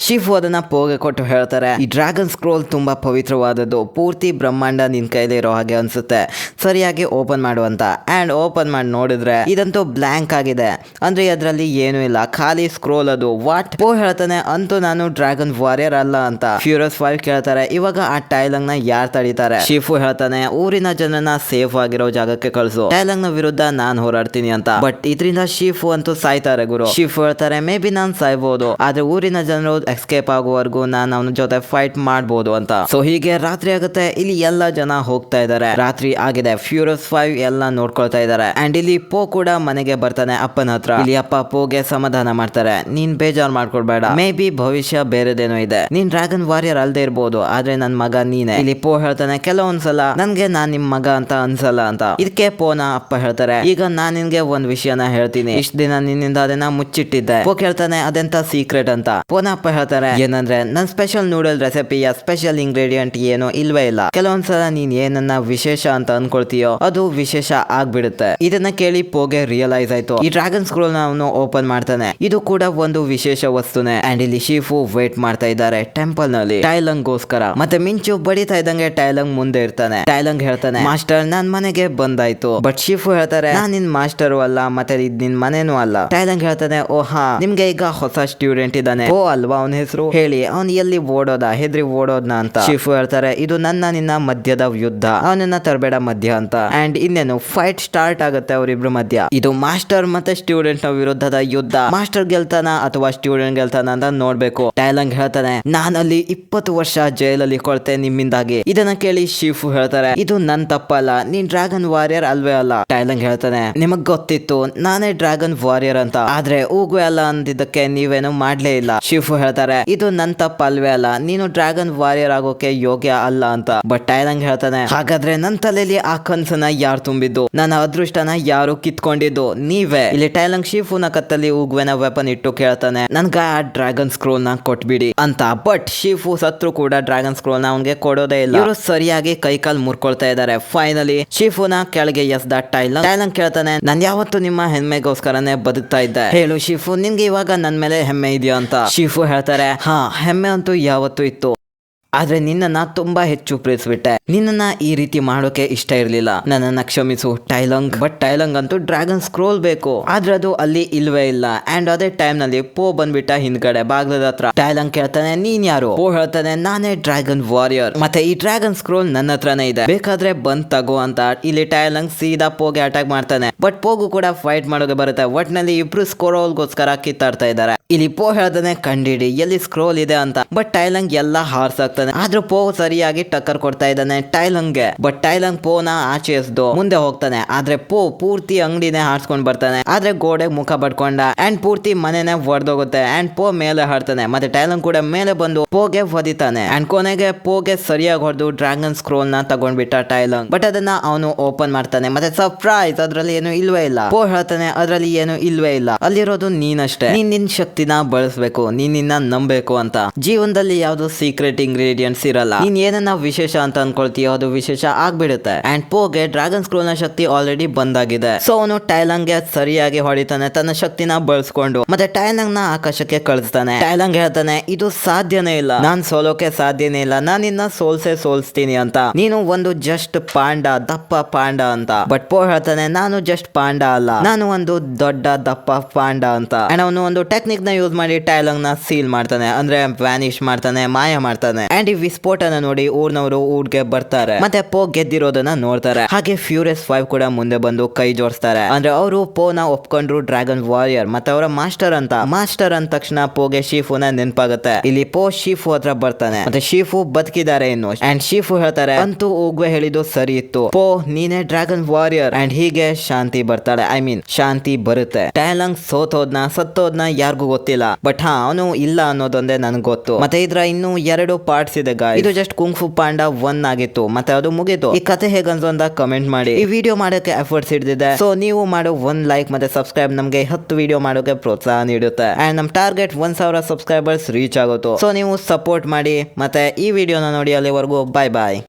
ಶಿಫು ಅದನ್ನ ಪೋಗೆ ಕೊಟ್ಟು ಹೇಳ್ತಾರೆ, ಈ ಡ್ರ್ಯಾಗನ್ ಸ್ಕ್ರೋಲ್ ತುಂಬಾ ಪವಿತ್ರವಾದದ್ದು, ಪೂರ್ತಿ ಬ್ರಹ್ಮಾಂಡ ನಿನ್ ಕೈಲಿ ಇರೋ ಹಾಗೆ ಅನ್ಸುತ್ತೆ, ಸರಿಯಾಗಿ ಓಪನ್ ಮಾಡುವಂತ. ಅಂಡ್ ಓಪನ್ ಮಾಡಿ ನೋಡಿದ್ರೆ ಇದಂತೂ ಬ್ಲಾಂಕ್ ಆಗಿದೆ, ಅಂದ್ರೆ ಅದರಲ್ಲಿ ಏನೂ ಇಲ್ಲ, ಖಾಲಿ ಸ್ಕ್ರೋಲ್ ಅದು. ವಾಟ್? ಪೋ ಹೇಳ್ತಾನೆ, ಅಂತೂ ನಾನು ಡ್ರ್ಯಾಗನ್ ವಾರಿಯರ್ ಅಲ್ಲ ಅಂತ. ಫ್ಯೂರಿಯಸ್ 5 ಕೇಳ್ತಾರೆ, ಇವಾಗ ಆ ಟೈಲಂಗ್ ನ ಯಾರು ತಡೀತಾರೆ? ಶಿಫು ಹೇಳ್ತಾನೆ, ಊರಿನ ಜನನ ಸೇಫ್ ಆಗಿರೋ ಜಾಗಕ್ಕೆ ಕಳಿಸು, ಟೈಲಂಗ್ ನ ವಿರುದ್ಧ ನಾನ್ ಹೋರಾಡ್ತೀನಿ ಅಂತ. ಬಟ್ ಇದರಿಂದ ಶಿಫು ಅಂತೂ ಸಾಯ್ತಾರೆ ಗುರು. ಶಿಫು ಹೇಳ್ತಾರೆ, ಮೇ ಬಿ ನಾನ್ ಸಾಯ್ಬೋದು, ಆದ್ರೆ ಊರಿನ ಜನರು ಎಸ್ಕೇಪ್ ಆಗುವವರೆಗೂ ನಾನು ಅವನ ಜೊತೆ ಫೈಟ್ ಮಾಡಬಹುದು ಅಂತ. ಸೊ ಹೀಗೆ ರಾತ್ರಿ ಆಗುತ್ತೆ. ಇಲ್ಲಿ ಎಲ್ಲಾ ಜನ ಹೋಗ್ತಾ ಇದಾರೆ. ರಾತ್ರಿ ಆಗಿದೆ. ಫ್ಯೂರಿಯಸ್ 5 ಎಲ್ಲ ನೋಡ್ಕೊಳ್ತಾ ಇದಾರೆ. ಅಂಡ್ ಇಲ್ಲಿ ಪೋ ಕೂಡ ಮನೆಗೆ ಬರ್ತಾನೆ ಅಪ್ಪನ ಹತ್ರ. ಇಲ್ಲಿ ಅಪ್ಪ ಪೋಗೆ ಸಮಾಧಾನ ಮಾಡ್ತಾರೆ, ನೀನ್ ಬೇಜಾರ್ ಮಾಡ್ಕೊಡ್ಬೇಡ, ಮೇ ಬಿ ಭವಿಷ್ಯ ಬೇರೆದೇನೋ ಇದೆ, ನೀನ್ ಡ್ರ್ಯಾಗನ್ ವಾರಿಯರ್ ಅಲ್ದೇ ಇರ್ಬೋದು, ಆದ್ರೆ ನನ್ ಮಗ ನೀನೆ. ಇಲ್ಲಿ ಪೋ ಹೇಳ್ತಾನೆ, ಕೆಲವೊಂದ್ಸಲ ನನ್ಗೆ ನಾನ್ ನಿಮ್ ಮಗ ಅಂತ ಅನ್ಸಲ್ಲ ಅಂತ. ಇದಕ್ಕೆ ಪೋನ ಅಪ್ಪ ಹೇಳ್ತಾರೆ, ಈಗ ನಾನ್ ನಿನ್ಗೆ ಒಂದ್ ವಿಷಯನ ಹೇಳ್ತೀನಿ, ಇಷ್ಟ ದಿನ ನಿನ್ನಿಂದ ಅದನ್ನ ಮುಚ್ಚಿಟ್ಟಿದ್ದೆ. ಪೋ ಕೇಳ್ತಾನೆ, ಅದೆಂತ ಸೀಕ್ರೆಟ್ ಅಂತ. ಪೋನ ಅಪ್ಪ ಹೇಳ್ತಾರೆ, ಏನಂದ್ರೆ ನನ್ ಸ್ಪೆಷಲ್ ನೂಡಲ್ ರೆಸಿಪಿಯ ಸ್ಪೆಷಲ್ ಇಂಗ್ರೀಡಿಯಂಟ್ ಏನೋ ಇಲ್ವೇ ಇಲ್ಲ. ಕೆಲವೊಂದ್ಸಲ ನೀನ್ ಏನನ್ನ ವಿಶೇಷ ಅಂತ ಅನ್ಕೊಳ್ತೀಯೋ ಅದು ವಿಶೇಷ ಆಗ್ಬಿಡುತ್ತೆ. ಇದನ್ನ ಕೇಳಿ ಪೋಗೆ ರಿಯಲೈಸ್ ಆಯ್ತು. ಈ ಡ್ರ್ಯಾಗನ್ ಸ್ಕ್ರೋಲ್ ನ ಅವನು ಓಪನ್ ಮಾಡ್ತಾನೆ. ಇದು ಕೂಡ ಒಂದು ವಿಶೇಷ ವಸ್ತುನೇ. ಅಂಡ್ ಇಲ್ಲಿ ಶೀಫು ವೇಟ್ ಮಾಡ್ತಾ ಇದ್ದಾರೆ ಟೆಂಪಲ್ ನಲ್ಲಿ ಟೈಲಂಗ್ ಗೋಸ್ಕರ. ಮತ್ತೆ ಮಿಂಚು ಬಡಿತಾ ಇದ್ದಂಗೆ ಟೈಲಂಗ್ ಮುಂದೆ ಇರ್ತಾನೆ. ಟೈಲಂಗ್ ಹೇಳ್ತಾನೆ, ಮಾಸ್ಟರ್ ನಾನ್ ಮನೆಗೆ ಬಂದಾಯ್ತು. ಬಟ್ ಶೀಫು ಹೇಳ್ತಾರೆ, ನಾನ್ ನಿನ್ ಮಾಸ್ಟರು ಅಲ್ಲ, ಮತ್ತೆ ಇದ್ ನಿನ್ ಮನೇನೂ ಅಲ್ಲ. ಟೈಲಂಗ್ ಹೇಳ್ತಾನೆ, ಓ ಹಾ, ನಿಮ್ಗೆ ಈಗ ಹೊಸ ಸ್ಟೂಡೆಂಟ್ ಇದ್ದಾನೆ, ಓ ಅಲ್ವಾ ಅವನ ಹೆಸರು, ಹೇಳಿ ಅವನ್ ಎಲ್ಲಿ ಓಡೋದ, ಹೆದ್ರಿ ಓಡೋದ್ನ ಅಂತ. ಶಿಫು ಹೇಳ್ತಾರೆ, ಇದು ನನ್ನ ನಿನ್ನ ಮಧ್ಯದ ಯುದ್ಧ, ಅವನನ್ನ ತರಬೇಡ ಮಧ್ಯ ಅಂತ. ಅಂಡ್ ಇನ್ನೇನು ಫೈಟ್ ಸ್ಟಾರ್ಟ್ ಆಗುತ್ತೆ ಅವರಿಬ್ರು ಮಧ್ಯ. ಇದು ಮಾಸ್ಟರ್ ಮತ್ತೆ ಸ್ಟೂಡೆಂಟ್ ನ ವಿರುದ್ಧದ ಯುದ್ಧ. ಮಾಸ್ಟರ್ ಗೆಲ್ತಾನ ಅಥವಾ ಸ್ಟೂಡೆಂಟ್ ಗೆಲ್ತಾನ ಅಂತ ನೋಡ್ಬೇಕು. ಟೈಲಂಗ್ ಹೇಳ್ತಾನೆ, ನಾನಲ್ಲಿ 20 ವರ್ಷ ಜೈಲಲ್ಲಿ ಕೊಳ್ತೆ ನಿಮ್ಮಿಂದಾಗಿ. ಇದನ್ನ ಕೇಳಿ ಶಿಫು ಹೇಳ್ತಾರೆ, ಇದು ನನ್ ತಪ್ಪಲ್ಲ, ನೀನ್ ಡ್ರ್ಯಾಗನ್ ವಾರಿಯರ್ ಅಲ್ವೇ ಅಲ್ಲ. ಟೈಲಂಗ್ ಹೇಳ್ತಾನೆ, ನಿಮಗ್ ಗೊತ್ತಿತ್ತು ನಾನೇ ಡ್ರ್ಯಾಗನ್ ವಾರಿಯರ್ ಅಂತ, ಆದ್ರೆ ಊಗುವೆ ಅಲ್ಲ ಅಂದಿದ್ದಕ್ಕೆ ನೀವೇನು ಮಾಡ್ಲೇ ಇಲ್ಲ. ಶಿಫು ಹೇಳ್ತಾರೆ, ಇದು ನನ್ ತಪ್ಪ ಅಲ್ವೇ ಅಲ್ಲ, ನೀನು ಡ್ರ್ಯಾಗನ್ ವಾರಿಯರ್ ಆಗೋಕೆ ಯೋಗ್ಯ ಅಲ್ಲ ಅಂತ. ಬಟ್ ಟೈಲಂಗ್ ಹೇಳ್ತಾನೆ, ಹಾಗಾದ್ರೆ ನನ್ ತಲೆಯಲ್ಲಿ ಆ ಕನ್ಸನ್ನ ಯಾರು ತುಂಬಿದ್ದು, ನನ್ನ ಅದೃಷ್ಟನ ಯಾರು ಕಿತ್ಕೊಂಡಿದ್ದು? ನೀವೇ. ಇಲ್ಲಿ ಟೈಲಂಗ್ ಶಿಫುನ ಕತ್ತಲ್ಲಿ ಉಗ್ವೆನ ವೆಪನ್ ಇಟ್ಟು ಕೇಳ್ತಾನೆ, ನನ್ಗ ಆ ಡ್ರ್ಯಾಗನ್ ಸ್ಕ್ರೋಲ್ ನ ಕೊಟ್ಬಿಡಿ ಅಂತ. ಬಟ್ ಶಿಫು ಸತ್ರು ಕೂಡ ಡ್ರ್ಯಾಗನ್ ಸ್ಕ್ರೋಲ್ ನ ಅವನ್ಗೆ ಕೊಡೋದೇ ಇಲ್ಲ. ಇವರು ಸರಿಯಾಗಿ ಕೈಕಾಲ್ ಮುರ್ಕೊಳ್ತಾ ಇದಾರೆ. ಫೈನಲಿ ಶಿಫುನ ಕೆಳಗೆ ಎಸ್ದ ಟೈಲಂಗ್ ಕೇಳ್ತಾನೆ, ನಾನ್ ಯಾವತ್ತು ನಿಮ್ಮ ಹೆಮ್ಮೆಗೋಸ್ಕರನೇ ಬದುಕ್ತಾ ಇದ್ದೆ, ಹೇಳು ಶಿಫು, ನಿನ್ಗೆ ಇವಾಗ ನನ್ ಮೇಲೆ ಹೆಮ್ಮೆ ಇದೆಯಾ ಅಂತ. ಶಿಫು ಹೇಳ್ತಾರೆ, ಹಾ, ಹೆಮ್ಮೆ ಅಂತೂ ಯಾವತ್ತೂ ಇತ್ತು, ಆದ್ರೆ ನಿನ್ನನ್ನ ತುಂಬಾ ಹೆಚ್ಚು ಪ್ರೀತಿಸ್ಬಿಟ್ಟೆ, ನಿನ್ನನ್ನ ಈ ರೀತಿ ಮಾಡೋಕೆ ಇಷ್ಟ ಇರ್ಲಿಲ್ಲ, ನನ್ನನ್ನ ಕ್ಷಮಿಸು ಟೈಲಂಗ್. ಬಟ್ ಟೈಲಂಗ್ ಅಂತೂ ಡ್ರ್ಯಾಗನ್ ಸ್ಕ್ರೋಲ್ ಬೇಕು, ಆದ್ರೆ ಅದು ಅಲ್ಲಿ ಇಲ್ವೇ ಇಲ್ಲ. ಅಂಡ್ ಅದೇ ಟೈಮ್ ನಲ್ಲಿ ಪೋ ಬಂದ್ಬಿಟ್ಟ ಹಿಂದ್ಗಡೆ ಬಾಗ್ಲದ ಹತ್ರ. ಟೈಲಂಗ್ ಕೇಳ್ತಾನೆ, ನೀನ್ ಯಾರು? ಪೋ ಹೇಳ್ತಾನೆ, ನಾನೇ ಡ್ರ್ಯಾಗನ್ ವಾರಿಯರ್, ಮತ್ತೆ ಈ ಡ್ರ್ಯಾಗನ್ ಸ್ಕ್ರೋಲ್ ನನ್ನ ಹತ್ರನೇ ಇದೆ, ಬೇಕಾದ್ರೆ ಬಂದ್ ತಗೋ ಅಂತ. ಇಲ್ಲಿ ಟೈಲಂಗ್ ಸೀದಾ ಪೋಗೆ ಅಟ್ಯಾಕ್ ಮಾಡ್ತಾನೆ. ಬಟ್ ಪೋಗು ಕೂಡ ಫೈಟ್ ಮಾಡೋಕೆ ಬರುತ್ತೆ. ಒಟ್ನಲ್ಲಿ ಇಬ್ರು ಸ್ಕ್ರೋಲ್ಗೋಸ್ಕರ ಕಿತ್ತಾಡ್ತಾ ಇದ್ದಾರೆ. ಇಲ್ಲಿ ಪೋ ಹೇಳ್ತಾನೆ, ಕಂಡಿಡಿ ಎಲ್ಲಿ ಸ್ಕ್ರೋಲ್ ಇದೆ ಅಂತ. ಬಟ್ ಟೈಲಂಗ್ ಎಲ್ಲ ಹಾರ್ಸಾಗ್ತಾನೆ. ಆದ್ರೂ ಪೋ ಸರಿಯಾಗಿ ಟಕ್ಕರ್ ಕೊಡ್ತಾ ಇದ್ದಾನೆ ಟೈಲಂಗ್ಗೆ. ಬಟ್ ಟೈಲಂಗ್ ಪೋನ ಆಚೆ ಎಸ್ದು ಮುಂದೆ ಹೋಗ್ತಾನೆ. ಆದ್ರೆ ಪೋ ಪೂರ್ತಿ ಅಂಗಡಿನೇ ಹಾರ್ಸ್ಕೊಂಡ್ ಬರ್ತಾನೆ. ಆದ್ರೆ ಗೋಡೆಗೆ ಮುಖ ಬಡ್ಕೊಂಡ. ಅಂಡ್ ಪೂರ್ತಿ ಮನೆನೇ ಒಡೆದೋಗುತ್ತೆ. ಅಂಡ್ ಪೋ ಮೇಲೆ ಹಾಡ್ತಾನೆ. ಮತ್ತೆ ಟೈಲಂಗ್ ಕೂಡ ಮೇಲೆ ಬಂದು ಪೋಗೆ ಹೊದಿತಾನೆ. ಅಂಡ್ ಕೊನೆಗೆ ಪೋಗೆ ಸರಿಯಾಗಿ ಹೊಡೆದು ಡ್ರ್ಯಾಗನ್ ಸ್ಕ್ರೋಲ್ ನ ತಗೊಂಡ್ಬಿಟ್ಟ ಟೈಲಂಗ್. ಬಟ್ ಅದನ್ನ ಅವನು ಓಪನ್ ಮಾಡ್ತಾನೆ. ಮತ್ತೆ ಸರ್ಪ್ರೈಸ್, ಅದ್ರಲ್ಲಿ ಏನು ಇಲ್ವೇ ಇಲ್ಲ. ಪೋ ಹೇಳ್ತಾನೆ, ಅದ್ರಲ್ಲಿ ಏನು ಇಲ್ವೇ ಇಲ್ಲ, ಅಲ್ಲಿರೋದು ನೀನಷ್ಟೇ, ನೀನ್ ನಿನ್ ಶಕ್ತಿನ ಬಳಸ್ಬೇಕು, ನೀನ್ ನಿನ್ನ ನಂಬೇಕು ಅಂತ. ಜೀವನದಲ್ಲಿ ಯಾವ್ದು ಸೀಕ್ರೆಟ್ ಇಂಗ್ರೀಡಿಯೆಂಟ್ಸ್ ಇರಲ್ಲ, ನೀನ್ ಏನನ್ನ ವಿಶೇಷ ಅಂತ ಅನ್ಕೊಳ್ತೀಯೋ ಅದು ವಿಶೇಷ ಆಗ್ಬಿಡುತ್ತೆ. ಅಂಡ್ ಪೋಗೆ ಡ್ರ್ಯಾಗನ್ ಸ್ಕ್ರೋಲ್ ನ ಶಕ್ತಿ ಆಲ್ರೆಡಿ ಬಂದಾಗಿದೆ. ಸೊ ಅವನು ಟೈಲಂಗ್ ಗೆ ಸರಿಯಾಗಿ ಹೊಡಿತಾನೆ ತನ್ನ ಶಕ್ತಿನ ಬಳಸ್ಕೊಂಡು. ಮತ್ತೆ ಟೈಲಂಗ್ ನ ಆಕಾಶಕ್ಕೆ ಕಳಿಸ್ತಾನೆ. ಟೈಲಂಗ್ ಹೇಳ್ತಾನೆ, ಇದು ಸಾಧ್ಯನೇ ಇಲ್ಲ, ನಾನ್ ಸೋಲೋಕೆ ಸಾಧ್ಯನೇ ಇಲ್ಲ, ನಾನ್ ನಿನ್ನ ಸೋಲ್ಸ್ತೀನಿ ಅಂತ. ನೀನು ಒಂದು ಜಸ್ಟ್ ಪಾಂಡ, ದಪ್ಪ ಪಾಂಡ ಅಂತ. ಬಟ್ ಪೋ ಹೇಳ್ತಾನೆ, ನಾನು ಜಸ್ಟ್ ಪಾಂಡ ಅಲ್ಲ, ನಾನು ಒಂದು ದೊಡ್ಡ ದಪ್ಪ ಪಾಂಡ ಅಂತ. ಅಂಡ್ ಅವನು ಒಂದು ಟೆಕ್ನಿಕ್ ನ ಯೂಸ್ ಮಾಡಿ ಟೈಲಂಗ್ ನ ಸೀಲ್ ಮಾಡ್ತಾನೆ, ಅಂದ್ರೆ ವ್ಯಾನಿಶ್ ಮಾಡ್ತಾನೆ, ಮಾಯ ಮಾಡ್ತಾನೆ. ಅಂಡ್ ಈ ವಿಸ್ಫೋಟನ ನೋಡಿ ಊರ್ನವರು ಊರ್ಗೆ ಬರ್ತಾರೆ ಮತ್ತೆ ಪೋ ಗೆದ್ದಿರೋದನ್ನ ನೋಡ್ತಾರೆ. ಹಾಗೆ ಫ್ಯೂರಿಯಸ್ 5 ಕೂಡ ಮುಂದೆ ಬಂದು ಕೈ ಜೋಡಿಸ್ತಾರೆ. ಅಂದ್ರೆ ಅವರು ಪೋನ ಒಪ್ಕೊಂಡ್ರು ಡ್ರ್ಯಾಗನ್ ವಾರಿಯರ್ ಮತ್ತೆ ಅವರ ಮಾಸ್ಟರ್ ಅಂತ. ಮಾಸ್ಟರ್ ಅಂದ ತಕ್ಷಣ ಪೋಗೆ ಶೀಫುನ ನೆನಪಾಗುತ್ತೆ. ಇಲ್ಲಿ ಪೋ ಶೀಫು ಹತ್ರ ಬರ್ತಾನೆ ಮತ್ತೆ ಶೀಫು ಬದುಕಿದ್ದಾರೆ ಇನ್ನು. ಅಂಡ್ ಶೀಫು ಹೇಳ್ತಾರೆ ಅಂತೂ ಉಗ್ವೆ ಹೇಳಿದ್ದು ಸರಿ ಇತ್ತು, ಪೋ ನೀನೇ ಡ್ರ್ಯಾಗನ್ ವಾರಿಯರ್. ಅಂಡ್ ಹೀಗೆ ಶಾಂತಿ ಬರ್ತಾಳೆ. ಐ ಮೀನ್ ಶಾಂತಿ ಬರುತ್ತೆ. ಟೈಲಂಗ್ ಸತ್ತೋದ್ನ ಯಾರಿಗೂ ಗೊತ್ತಿಲ್ಲ, ಬಟ್ ಅವನು ಇಲ್ಲ ಅನ್ನೋದೊಂದೇ ನನ್ಗೆ ಗೊತ್ತು. ಮತ್ತೆ ಇದ್ರ ಇನ್ನು 2 ಪಾರ್ಟ್ಸ್ ಇದೆ ಗಾಯ್ಸ್. ಇದು ಜಸ್ಟ್ ಕುಂಗ್ಫು ಪಾಂಡಾ 1 ಆಗಿತ್ತು ಮತ್ತೆ ಅದು ಮುಗೀತು. ಈ ಕತೆ ಹೇಗನ್ಸು ಅಂತ ಕಮೆಂಟ್ ಮಾಡಿ. ಈ ವಿಡಿಯೋ ಮಾಡೋಕೆ ಎಫರ್ಟ್ಸ್ ಹಿಡಿದಿದೆ, ಸೊ ನೀವು ಮಾಡೋ 1 ಲೈಕ್ ಮತ್ತೆ ಸಬ್ಸ್ಕ್ರೈಬ್ ನಮಗೆ 10 ವಿಡಿಯೋ ಮಾಡೋಕೆ ಪ್ರೋತ್ಸಾಹ ನೀಡುತ್ತೆ. ಅಂಡ್ ನಮ್ ಟಾರ್ಗೆಟ್ 1000 ಸಬ್ಸ್ಕ್ರೈಬರ್ಸ್ ರೀಚ್ ಆಗುತ್ತೋ, ಸೊ ನೀವು ಸಪೋರ್ಟ್ ಮಾಡಿ. ಮತ್ತೆ ಈ ವಿಡಿಯೋನ ನೋಡಿ. ಅಲ್ಲಿವರೆಗೂ ಬಾಯ್ ಬಾಯ್.